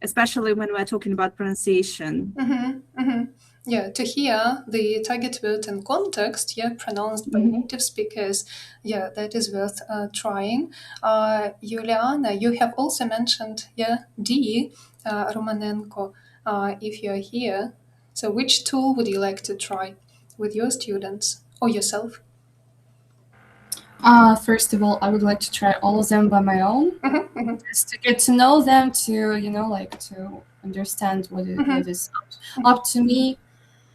especially when we're talking about pronunciation.
To hear the target word in context, pronounced by native speakers, that is worth trying. Juliana, you have also mentioned, D, Romanenko, if you're here. So which tool would you like to try with your students or yourself?
First of all, I would like to try all of them by my own, just to get to know them, to to understand what it is up to me,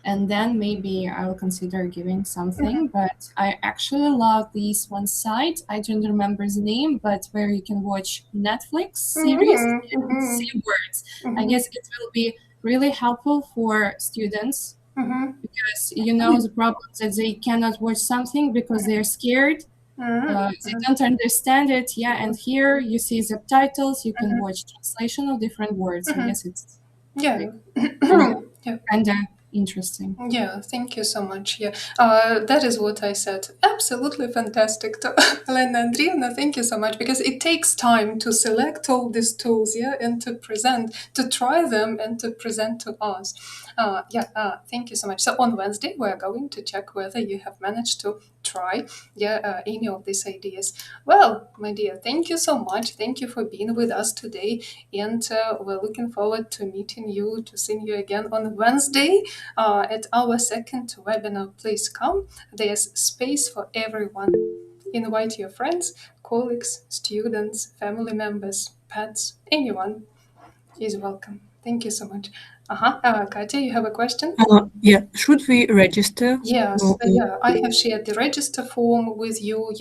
and then maybe I will consider giving something. But I actually love this one site. I don't remember the name, but where you can watch Netflix series and see words. I guess it will be really helpful for students, because the problem that they cannot watch something because they're scared. They don't understand it, and here you see subtitles, you can watch translation of different words. I guess it's kind of interesting.
Thank you so much. That is what I said. Absolutely fantastic. To Olena Andreevna, thank you so much, because it takes time to select all these tools, and to present, to try them and to present to us. Thank you so much. So on Wednesday, we're going to check whether you have managed to try any of these ideas. Well, my dear, thank you so much. Thank you for being with us today, and we're looking forward to meeting you, to seeing you again on Wednesday at our second webinar. Please come. There's space for everyone. Invite your friends, colleagues, students, family members, pets, anyone is welcome. Thank you so much. Katya, you have a question?
Yeah, should we register?
Yes, I have shared the register form with you,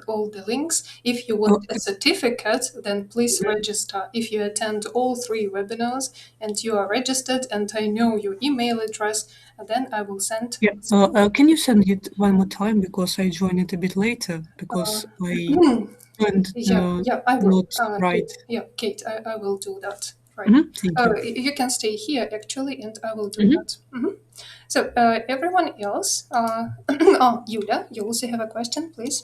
all the links. If you want a certificate, then please register. If you attend all 3 webinars and you are registered and I know your email address, then I will send.
Yeah, can you send it one more time, because I joined it a bit later, because I joined
I will.
not right.
Kate, I will do that. Right.
Thank you.
You can stay here actually, and I will do that. So everyone else, Yulia, you also have a question, please.